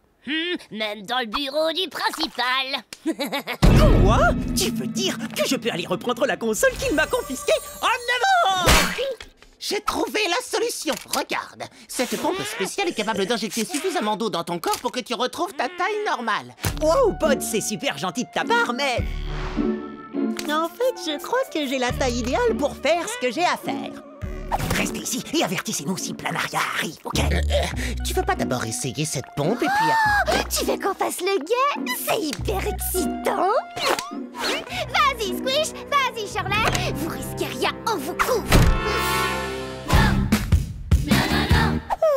E: Même dans le bureau du principal.
A: Quoi? Tu veux dire que je peux aller reprendre la console qu'il m'a confisquée? En avant!
G: J'ai trouvé la solution. Regarde, cette pompe spéciale est capable d'injecter suffisamment d'eau dans ton corps pour que tu retrouves ta taille normale.
A: Wow, Pod, c'est super gentil de ta part, mais... En fait, je crois que j'ai la taille idéale pour faire ce que j'ai à faire. Restez ici et avertissez-nous si Planaria arrive, ok?
G: Tu veux pas d'abord essayer cette pompe et puis...
H: Tu veux qu'on fasse le guet? C'est hyper excitant. Vas-y, Squish. Vas-y, Shirley. Vous risquez rien, on vous couvre.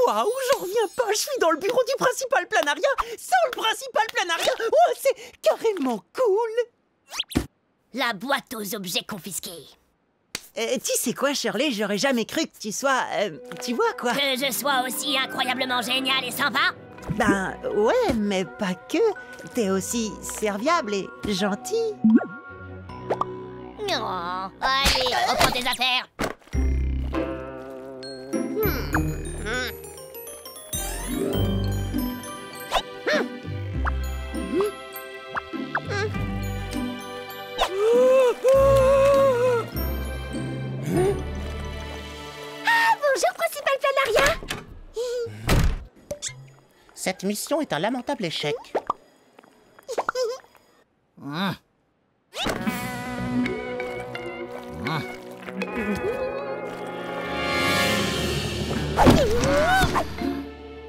A: Waouh, j'en reviens pas. Je suis dans le bureau du principal Planaria. Sans le principal Planaria. Oh, c'est carrément cool.
E: La boîte aux objets confisqués.
A: Tu sais quoi, Shirley, j'aurais jamais cru que tu sois... tu vois, quoi.
E: Que je sois aussi incroyablement génial et sympa.
A: Ben ouais, mais pas que. T'es aussi serviable et gentil.
E: Oh, allez, reprends tes affaires.
H: Bonjour, principal Planaria.
G: Cette mission est un lamentable échec.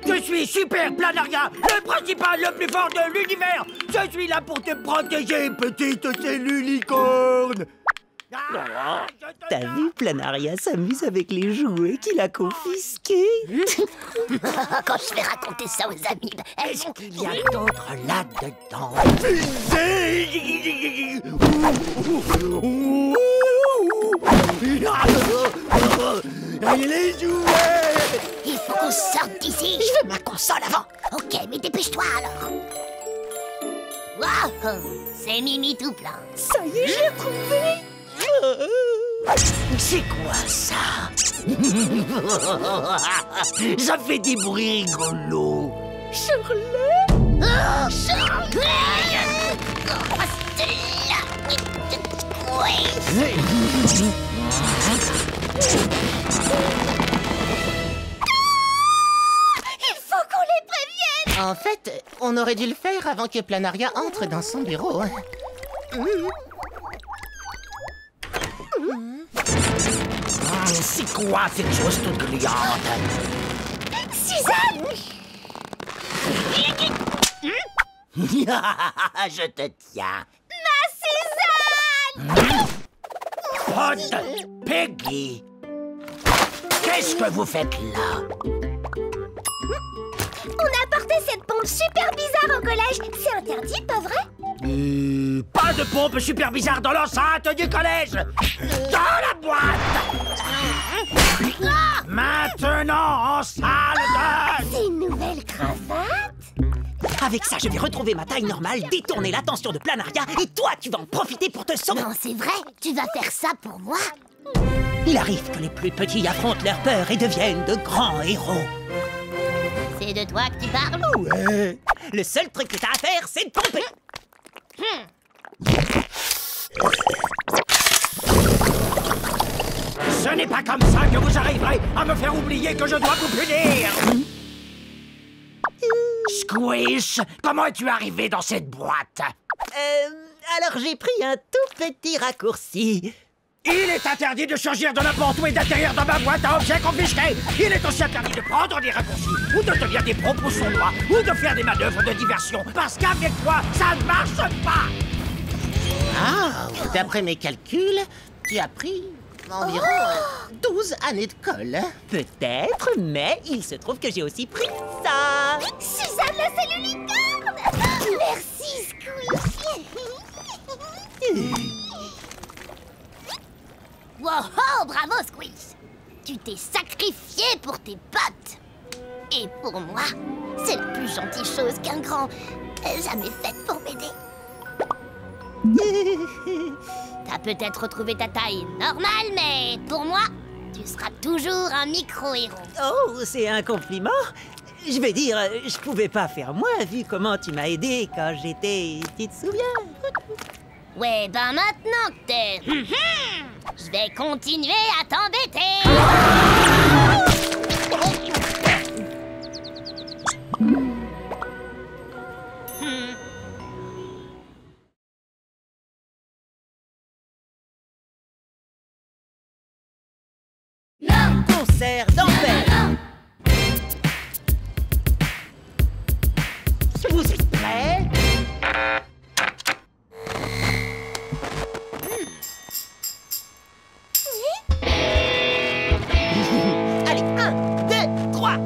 M: Je suis Super Planaria, le principal le plus fort de l'univers. Je suis là pour te protéger, petite cellule licorne.
A: T'as vu, Planaria s'amuse avec les jouets qu'il a confisqués.
E: Quand je vais raconter ça aux amis, elles vont...
M: Il y a d'autres là-dedans. Les jouets!
E: Il faut qu'on sorte d'ici. Je veux ma console avant. Ok, mais dépêche-toi alors. Wow, c'est Mimi tout plein.
H: Ça y est, je l'ai trouvé.
M: C'est quoi ça? Ça fait des bruits rigolos.
H: Shirley?
E: Oh, Shirley!
H: Il faut qu'on les prévienne.
G: En fait, on aurait dû le faire avant que Planaria entre dans son bureau.
M: C'est quoi cette chose toute brillante?
H: Suzanne!
M: Je te tiens.
H: Ma Suzanne!
M: Pod, Peggy, qu'est-ce que vous faites là?
H: On a apporté cette pompe super bizarre au collège. C'est interdit, pas vrai?
M: Pas de pompe super bizarre dans l'enceinte du collège. Dans la boîte. Maintenant en salle de...
H: C'est une nouvelle cravate?
A: Avec ça, je vais retrouver ma taille normale, détourner l'attention de Planaria, et toi, tu vas en profiter pour te sauver.
E: Non, c'est vrai, tu vas faire ça pour moi.
A: Il arrive que les plus petits affrontent leur peur et deviennent de grands héros.
E: C'est de toi que tu parles?
A: Ouais. Le seul truc que t'as à faire, c'est de pomper.
M: Ce n'est pas comme ça que vous arriverez à me faire oublier que je dois vous punir. Squish, comment es-tu arrivé dans cette boîte?
A: Alors j'ai pris un tout petit raccourci.
M: Il est interdit de surgir de n'importe où et d'atterrir dans ma boîte à objets confisqués. Il est aussi interdit de prendre des raccourcis, ou de tenir des propos sournois, ou de faire des manœuvres de diversion, parce qu'avec toi, ça ne marche pas.
G: Ah, d'après mes calculs, tu as pris environ 12 années de colle.
A: Peut-être, mais il se trouve que j'ai aussi pris ça.
H: Suzanne, la cellule licorne! Merci, Squish!
E: Wow, bravo, Squish! Tu t'es sacrifié pour tes potes. Et pour moi, c'est la plus gentille chose qu'un grand ait jamais faite pour m'aider. T'as peut-être retrouvé ta taille normale, mais pour moi, tu seras toujours un micro-héros.
A: Oh, c'est un compliment. Je veux dire, je pouvais pas faire moins vu comment tu m'as aidé quand j'étais... Tu te souviens?
E: Ouais, ben maintenant que t'es... je vais continuer à t'embêter.
A: Concert d'enfer. Vous êtes prêts? Allez, 1, 2, 3.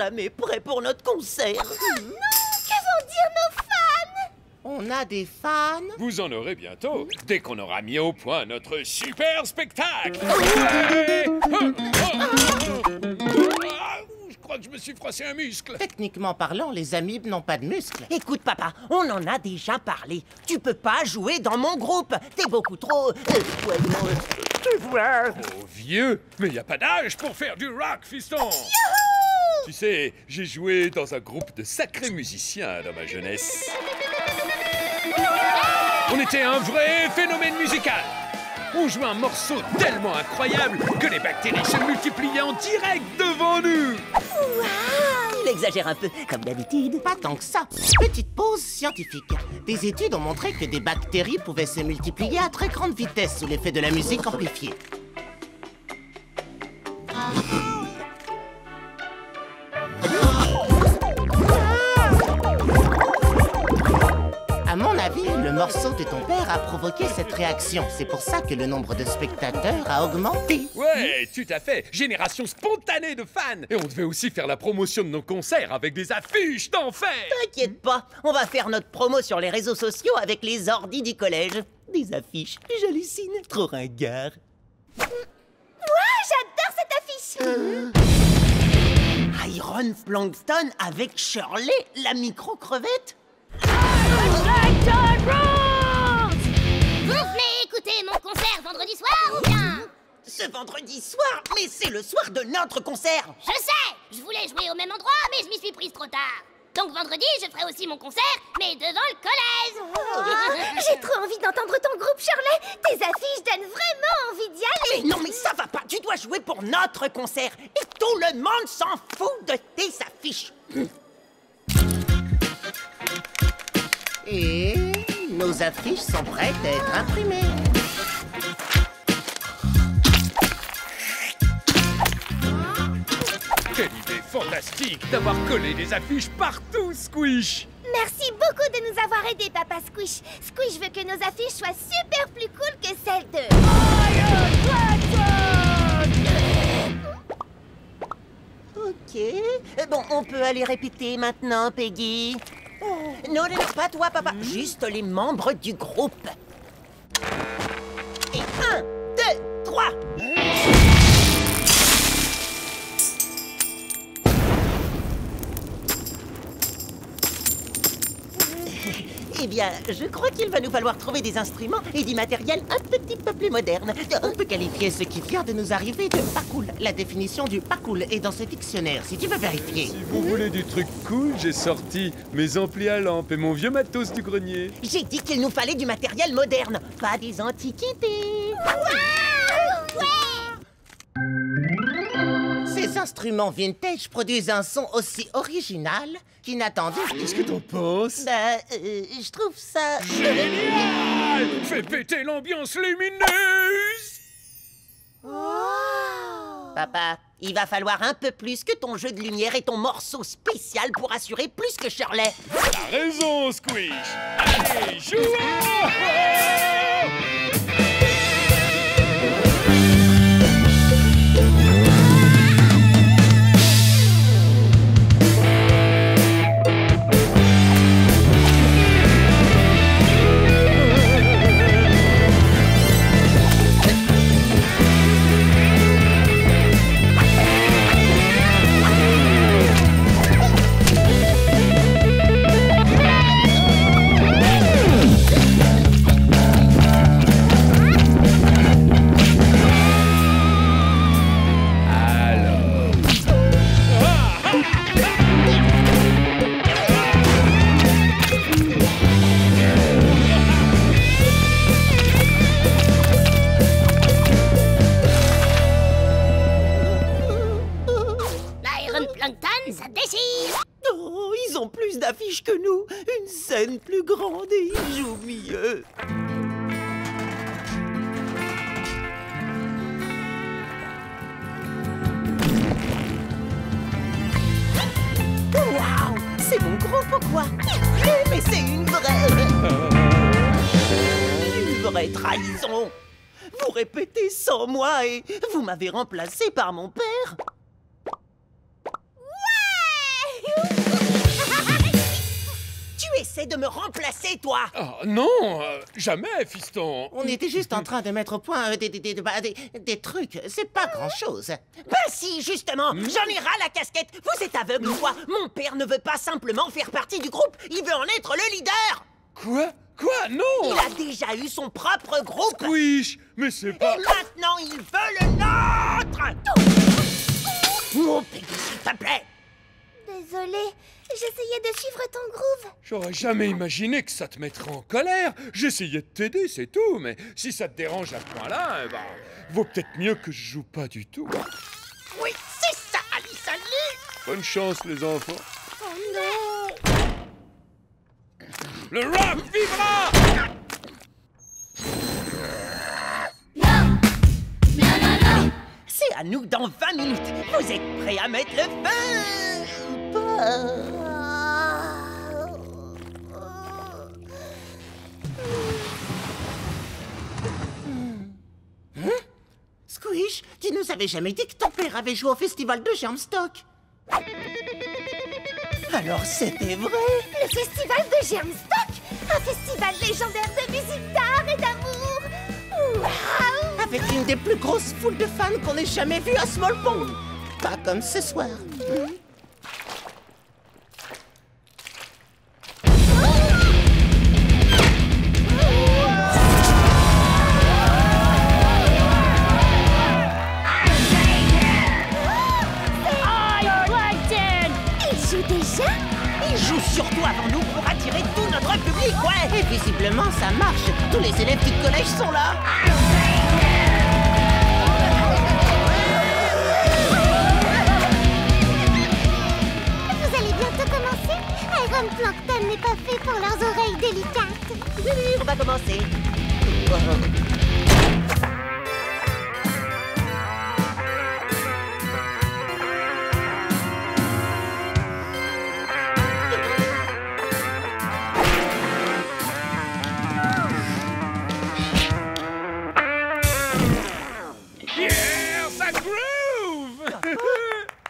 A: jamais prêts pour notre concert.
B: Oh non! Que vont dire nos fans?
G: On a des fans?
I: Vous en aurez bientôt, dès qu'on aura mis au point notre super spectacle. Ouais. Je crois que je me suis froissé un muscle.
G: Techniquement parlant, les amibes n'ont pas de muscles.
A: Écoute, papa, on en a déjà parlé. Tu peux pas jouer dans mon groupe. T'es beaucoup trop...
F: Tu vois...
I: Oh, vieux, mais y a pas d'âge pour faire du rock, fiston. Tu sais, j'ai joué dans un groupe de sacrés musiciens dans ma jeunesse. On était un vrai phénomène musical. On jouait un morceau tellement incroyable que les bactéries se multipliaient en direct devant nous.
A: Il exagère un peu, comme d'habitude.
G: Pas tant que ça. Petite pause scientifique. Des études ont montré que des bactéries pouvaient se multiplier à très grande vitesse sous l'effet de la musique amplifiée. À mon avis, le morceau de ton père a provoqué cette réaction. C'est pour ça que le nombre de spectateurs a augmenté.
K: Ouais, tout à fait. Génération spontanée de fans. Et on devait aussi faire la promotion de nos concerts avec des affiches d'enfer.
A: T'inquiète pas, on va faire notre promo sur les réseaux sociaux avec les ordis du collège. Des affiches, j'hallucine, trop ringard.
B: J'adore cette affiche.
A: Iron Plankton avec Shirley, la micro-crevette.
E: Vous venez écouter mon concert vendredi soir ou bien?
A: Ce vendredi soir? Mais c'est le soir de notre concert.
E: Je sais. Je voulais jouer au même endroit, mais je m'y suis prise trop tard. Donc vendredi, je ferai aussi mon concert, mais devant le collège.
B: J'ai trop envie d'entendre ton groupe, Shirley. Tes affiches donnent vraiment envie d'y aller.
A: Mais non, mais ça va pas. Tu dois jouer pour notre concert. Et tout le monde s'en fout de tes affiches.
G: Et nos affiches sont prêtes à être imprimées.
K: Quelle idée fantastique d'avoir collé des affiches partout, Squish.
B: Merci beaucoup de nous avoir aidés, Papa Squish. Squish veut que nos affiches soient super plus cool que celles de...
A: Ok. Bon, on peut aller répéter maintenant, Peggy. Non, non, non, pas toi, papa. Juste les membres du groupe. Et 1, 2, 3. Eh bien, je crois qu'il va nous falloir trouver des instruments et du matériel un petit peu plus moderne.
G: On peut qualifier ce qui vient de nous arriver de pas cool. La définition du pas cool est dans ce dictionnaire, si tu veux vérifier.
K: Si vous voulez du truc cool, j'ai sorti mes amplis à lampe et mon vieux matos du grenier.
A: J'ai dit qu'il nous fallait du matériel moderne, pas des antiquités.
G: Ces instruments vintage produisent un son aussi original qu'inattendu.
K: Qu'est-ce que t'en penses?
A: Je trouve ça...
I: Génial! Fais péter l'ambiance lumineuse!
A: Papa, il va falloir un peu plus que ton jeu de lumière et ton morceau spécial pour assurer plus que Shirley.
I: T'as raison, Squish! Allez, jouons!
E: Ça déchire.
A: Oh, ils ont plus d'affiches que nous. Une scène plus grande et ils jouent mieux. Waouh, c'est mon groupe ou quoi? Mais c'est une vraie trahison. Vous répétez sans moi et vous m'avez remplacé par mon père. essaie de me remplacer, toi.
I: Oh, non, jamais, fiston.
G: On était juste en train de mettre au point des trucs. C'est pas grand-chose.
A: Ben si, justement, j'en ai ras la casquette. Vous êtes aveugle ou quoi? Mon père ne veut pas simplement faire partie du groupe, il veut en être le leader.
I: Quoi? Quoi? Non!
A: Il a déjà eu son propre groupe.
I: Squish, mais c'est pas...
A: Et maintenant, il veut le nôtre. Oh, Peggy, s'il te plaît.
B: Désolée, j'essayais de suivre ton groove.
I: J'aurais jamais imaginé que ça te mettrait en colère. J'essayais de t'aider, c'est tout. Mais si ça te dérange à ce point-là, eh ben, vaut peut-être mieux que je joue pas du tout.
A: Oui, c'est ça, Alice, allez.
I: Bonne chance, les enfants.
B: Oh non.
I: Le rock vivra!
A: C'est à nous dans 20 minutes. Vous êtes prêts à mettre le feu?
G: Squish, tu nous avais jamais dit que ton père avait joué au festival de Germstock.
A: Alors c'était vrai?
B: Le festival de Germstock, un festival légendaire de musique, d'art et d'amour. Waouh!
G: Avec une des plus grosses foules de fans qu'on ait jamais vues à Small Pond. Pas comme ce soir.
A: Il joue surtout avant nous pour attirer tout notre public, ouais.
G: Et visiblement, ça marche. Tous les élèves du collège sont là.
B: Vous allez bientôt commencer? Iron Plankton n'est pas fait pour leurs oreilles délicates.
A: Oui, on va commencer.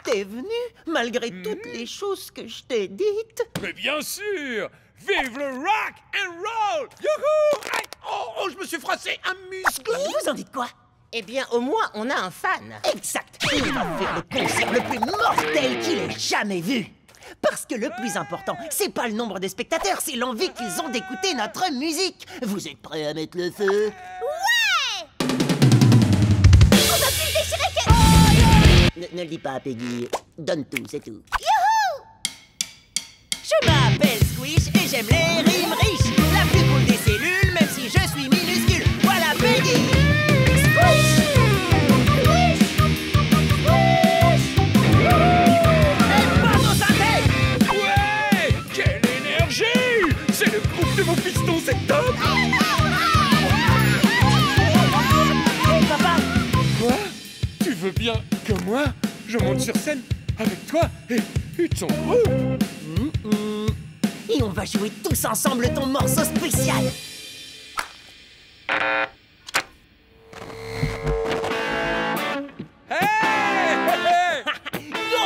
A: T'es venu, malgré toutes les choses que je t'ai dites?
I: Mais bien sûr! Vive le rock and roll! Youhou! Aïe! Oh, je me suis froissé un muscle!
A: Vous en dites quoi?
G: Eh bien, au moins, on a un fan.
A: Exact! Il va faire le concert le plus mortel qu'il ait jamais vu! Parce que le plus important, c'est pas le nombre de spectateurs, c'est l'envie qu'ils ont d'écouter notre musique! Vous êtes prêts à mettre le feu?
B: Ouais! On va plus le déchirer que...
A: Ne le dis pas, Peggy. Donne tout, c'est tout.
B: Youhou!
A: Je m'appelle Squish et j'aime les rimes riches. La plus cool des cellules, même si je suis minuscule. Voilà Peggy!
B: Squish! Squish! Squish!
A: Et pas nos synthés!
I: Ouais! Quelle énergie! C'est le groupe de mon fiston, c'est top!
A: Hey, papa!
I: Quoi? Tu veux bien que moi, je monte sur scène avec toi et ton groupe?
A: Et on va jouer tous ensemble ton morceau spécial!
I: Hey!
A: Go!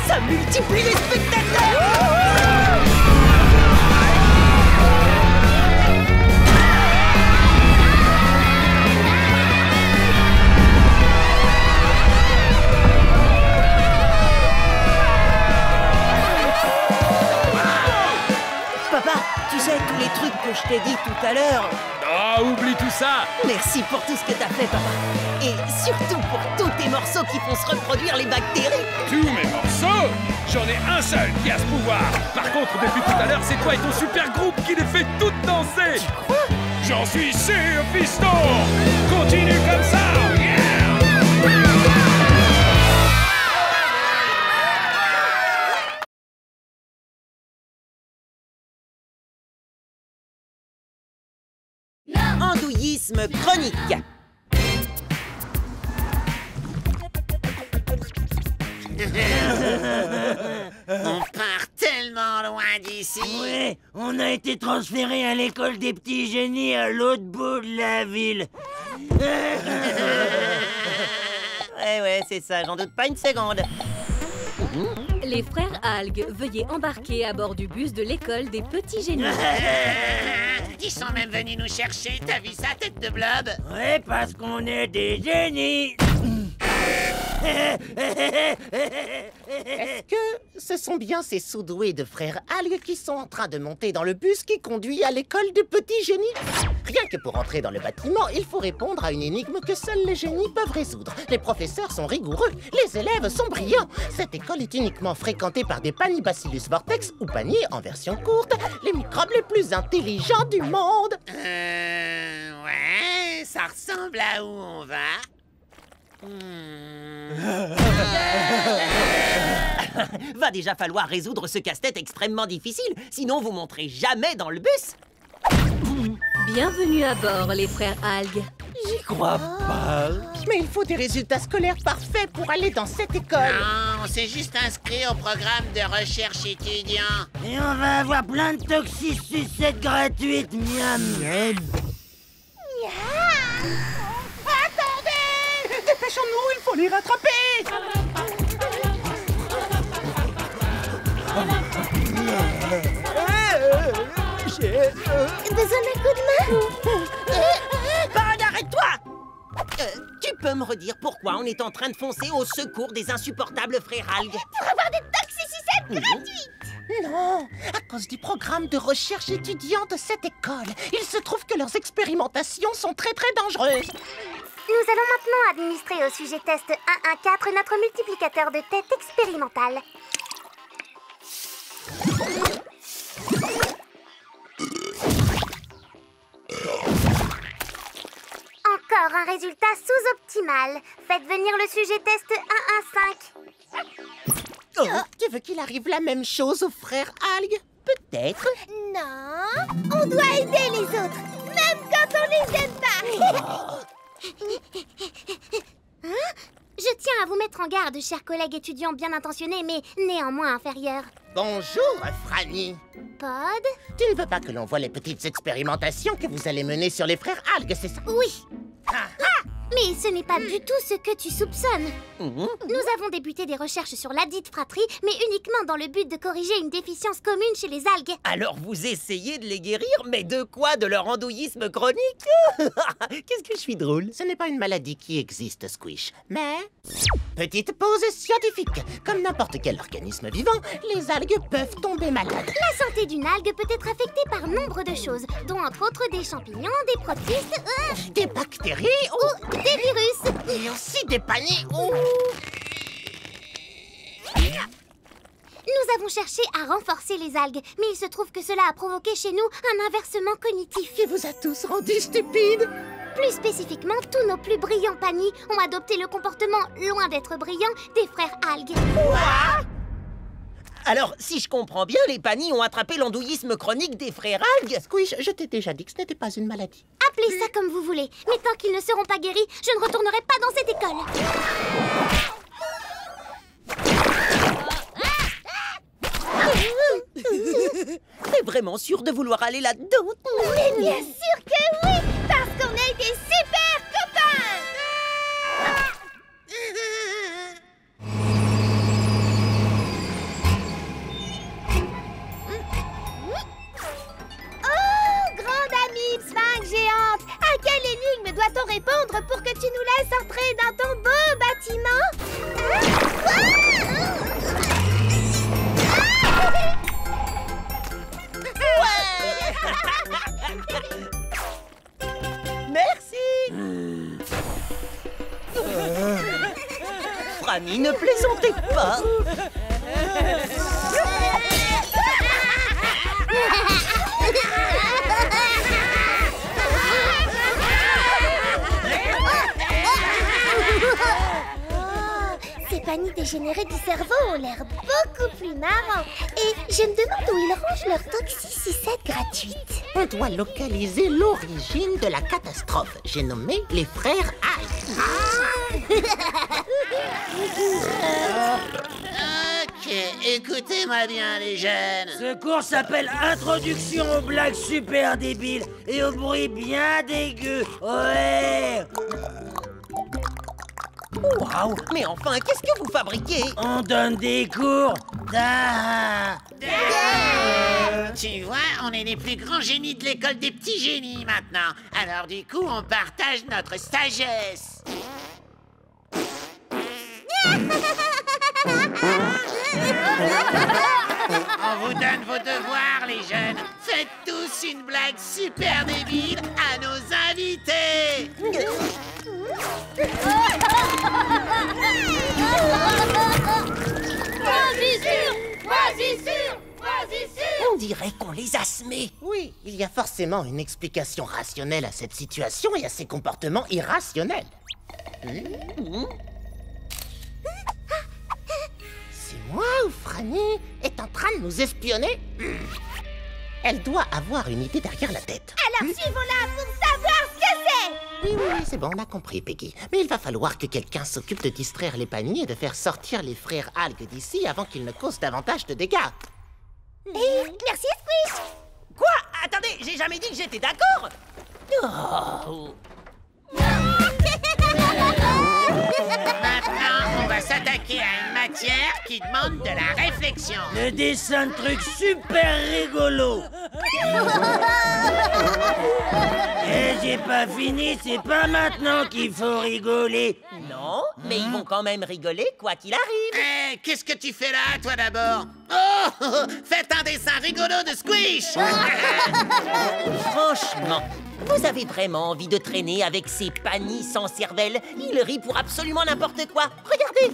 A: Ça multiplie les spectateurs! Papa, tu sais tous les trucs que je t'ai dit tout à l'heure.
I: Ah, oublie tout ça!
A: Merci pour tout ce que t'as fait, papa. Et surtout pour tous tes morceaux qui font se reproduire les bactéries.
I: Tous mes morceaux? J'en ai un seul qui a ce pouvoir! Par contre, depuis tout à l'heure, c'est toi et ton super groupe qui les fait toutes danser!
A: Tu crois?
I: J'en suis sûr, fiston! Continue comme ça!
A: andouillisme chronique.
J: On part tellement loin d'ici.
M: Ouais, on a été transféré à l'école des petits génies à l'autre bout de la ville.
A: Ouais, c'est ça, j'en doute pas une seconde.
N: Les frères Algues, veuillez embarquer à bord du bus de l'école des petits génies.
C: Ils sont même venus nous chercher, t'as vu ça, tête de blob?
M: Ouais, parce qu'on est des génies.
G: Est-ce que ce sont bien ces sous-doués de frères Algues qui sont en train de monter dans le bus qui conduit à l'école des petits génies? Rien que pour entrer dans le bâtiment, il faut répondre à une énigme que seuls les génies peuvent résoudre. Les professeurs sont rigoureux, les élèves sont brillants. Cette école est uniquement fréquentée par des Panibacillus vortex ou Pani en version courte, les microbes les plus intelligents du monde.
C: Ouais, ça ressemble à où on va.
A: Va déjà falloir résoudre ce casse-tête extrêmement difficile, sinon vous monterez jamais dans le bus.
N: Bienvenue à bord, les frères Algues.
G: J'y crois pas. Mais il faut des résultats scolaires parfaits pour aller dans cette école.
C: Non, on s'est juste inscrit au programme de recherche étudiant.
M: Et on va avoir plein de toxisucettes gratuites, miam.
G: Attendez! Dépêchons-nous, il faut les rattraper!
B: Besoin d'un coup de main?
A: Bug, arrête-toi! Tu peux me redire pourquoi on est en train de foncer au secours des insupportables frères Algues?
B: Pour avoir des toxisucettes gratuites!
G: Non, à cause du programme de recherche étudiant de cette école. Il se trouve que leurs expérimentations sont très dangereuses.
H: Nous allons maintenant administrer au sujet test 114 notre multiplicateur de tête expérimental. Encore un résultat sous-optimal. Faites venir le sujet test 115.
G: Oh, tu veux qu'il arrive la même chose aux frères Algues? Peut-être.
B: Non, on doit aider les autres, même quand on les aime pas.
H: Hein? Je tiens à vous mettre en garde, chers collègues étudiants bien intentionnés, mais néanmoins inférieurs.
G: Bonjour, Franny.
H: Pod?
G: Tu ne veux pas que l'on voie les petites expérimentations que vous allez mener sur les frères Algues, c'est ça?
H: Oui. Mais ce n'est pas du tout ce que tu soupçonnes. Nous avons débuté des recherches sur ladite fratrie, mais uniquement dans le but de corriger une déficience commune chez les algues.
A: Alors vous essayez de les guérir, mais de quoi? De leur andouillisme chronique? Qu'est-ce que je suis drôle?
G: Ce n'est pas une maladie qui existe, Squish, mais... Petite pause scientifique. Comme n'importe quel organisme vivant, les algues peuvent tomber malades.
H: La santé d'une algue peut être affectée par nombre de choses, dont entre autres des champignons, des protistes,
G: des bactéries
H: ou des virus.
G: Et aussi des paniers ou...
H: Nous avons cherché à renforcer les algues, mais il se trouve que cela a provoqué chez nous un inversement cognitif.
G: Qui vous a tous rendus stupides.
H: Plus spécifiquement, tous nos plus brillants panis ont adopté le comportement, loin d'être brillant, des frères algues.
A: Quoi? Alors, si je comprends bien, les panis ont attrapé l'andouillisme chronique des frères Algues.
G: Squish, je t'ai déjà dit que ce n'était pas une maladie.
H: Appelez ça comme vous voulez, mais tant qu'ils ne seront pas guéris, je ne retournerai pas dans cette école.
A: T'es vraiment sûr de vouloir aller là-dedans?
B: Mais bien sûr que oui, parce qu'on a été super copains. Oh, grande amie sphinx géante, à quelle énigme doit-on répondre pour que tu nous laisses entrer dans ton beau bâtiment?
A: Merci. Franny, ne plaisantez pas.
H: C'est
B: panies dégénérées du cerveau ont l'air beaucoup plus marrants. Et je me demande où ils rangent leur toxicité gratuite.
G: On doit localiser l'origine de la catastrophe. J'ai nommé les frères Algue.
J: Ok, écoutez-moi bien les jeunes.
M: Ce cours s'appelle Introduction aux blagues super débiles et aux bruits bien dégueux. Ouais.
A: Waouh, mais enfin, qu'est-ce que vous fabriquez?
M: On donne des cours.
J: Tu vois, on est les plus grands génies de l'école des petits génies maintenant. Alors du coup, on partage notre sagesse. On vous donne vos devoirs, les jeunes. Faites tous une blague super débile à nos invités.
A: On dirait qu'on les a semés.
G: Oui, il y a forcément une explication rationnelle à cette situation et à ces comportements irrationnels. C'est moi ou Franny est en train de nous espionner? Elle doit avoir une idée derrière la tête.
B: Alors suivons-la pour savoir ce que c'est.
G: Oui, c'est bon, on a compris, Peggy. Mais il va falloir que quelqu'un s'occupe de distraire les paniers et de faire sortir les frères Algues d'ici avant qu'ils ne causent davantage de dégâts.
B: Merci, Squish.
A: Quoi? Attendez, j'ai jamais dit que j'étais d'accord. Oh.
J: Maintenant, on va s'attaquer à une matière qui demande de la réflexion.
M: Le dessin de trucs super rigolo. Et j'ai pas fini, c'est pas maintenant qu'il faut rigoler.
A: Non, mais ils vont quand même rigoler quoi qu'il arrive.
J: Eh, qu'est-ce que tu fais là, toi d'abord? Oh, faites un dessin rigolo de Squish.
A: Franchement, vous avez vraiment envie de traîner avec ces panies sans cervelle? Ils rient pour absolument n'importe quoi. Regardez.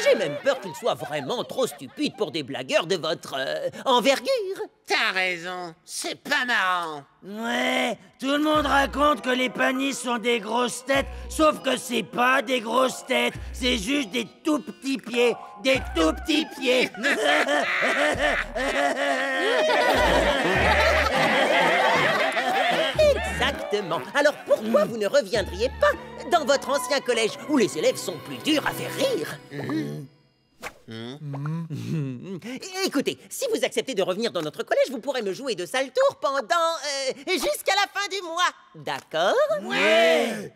A: J'ai même peur qu'ils soient vraiment trop stupides pour des blagueurs de votre envergure.
J: T'as raison, c'est pas marrant.
M: Ouais, tout le monde raconte que les panies sont des grosses têtes, sauf que c'est pas des grosses têtes, c'est juste des tout petits pieds, des tout petits pieds.
A: Exactement. Alors pourquoi vous ne reviendriez pas dans votre ancien collège où les élèves sont plus durs à faire rire? Écoutez, si vous acceptez de revenir dans notre collège, vous pourrez me jouer de sales tours pendant jusqu'à la fin du mois. D'accord?
M: Ouais.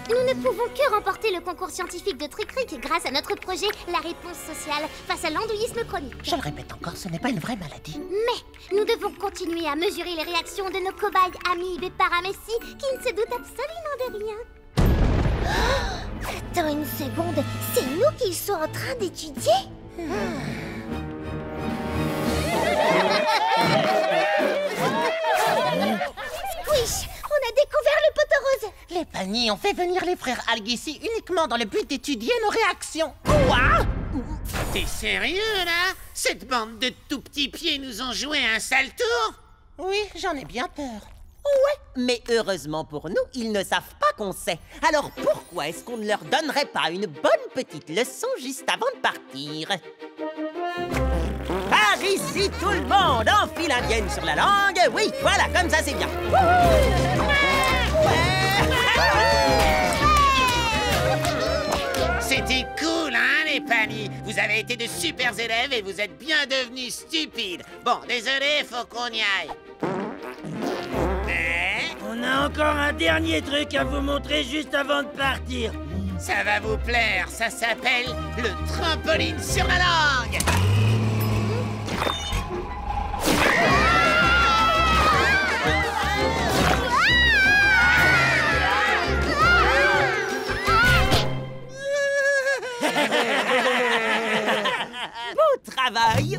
E: Nous ne pouvons que remporter le concours scientifique de Trick-Trick grâce à notre projet La réponse sociale face à l'andouillisme chronique.
G: Je le répète encore, ce n'est pas une vraie maladie.
E: Mais nous devons continuer à mesurer les réactions de nos cobayes amibes et paramessis qui ne se doutent absolument de rien.
B: Attends une seconde, c'est nous qu'ils sont en train d'étudier? Squish, on a découvert le poteau rose.
G: Les paniers ont fait venir les frères Algues ici uniquement dans le but d'étudier nos réactions.
J: Quoi? T'es sérieux, là? Cette bande de tout petits pieds nous ont joué un sale tour?
G: Oui, j'en ai bien peur.
A: Ouais, mais heureusement pour nous, ils ne savent pas qu'on sait. Alors pourquoi est-ce qu'on ne leur donnerait pas une bonne petite leçon juste avant de partir? Par ici, tout le monde, enfile indienne sur la langue. Oui, voilà, comme ça, c'est bien.
J: C'était cool, hein, les paniers? Vous avez été de super élèves et vous êtes bien devenus stupides. Bon, désolé, faut qu'on y aille.
M: On a encore un dernier truc à vous montrer juste avant de partir.
J: Ça va vous plaire, ça s'appelle le trampoline sur la langue.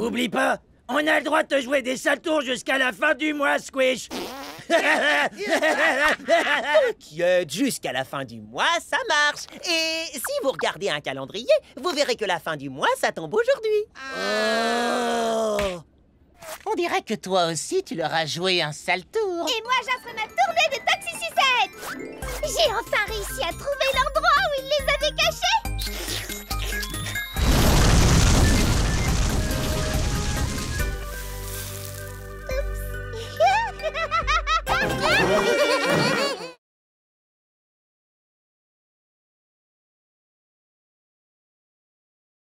M: Oublie pas, on a le droit de te jouer des sales tours jusqu'à la fin du mois, Squish.
A: T'inquiète, jusqu'à la fin du mois, ça marche. Et si vous regardez un calendrier, vous verrez que la fin du mois, ça tombe aujourd'hui.
G: Oh. On dirait que toi aussi, tu leur as joué un sale tour.
B: Et moi, j'offre ma tournée de toxicité. J'ai enfin réussi à trouver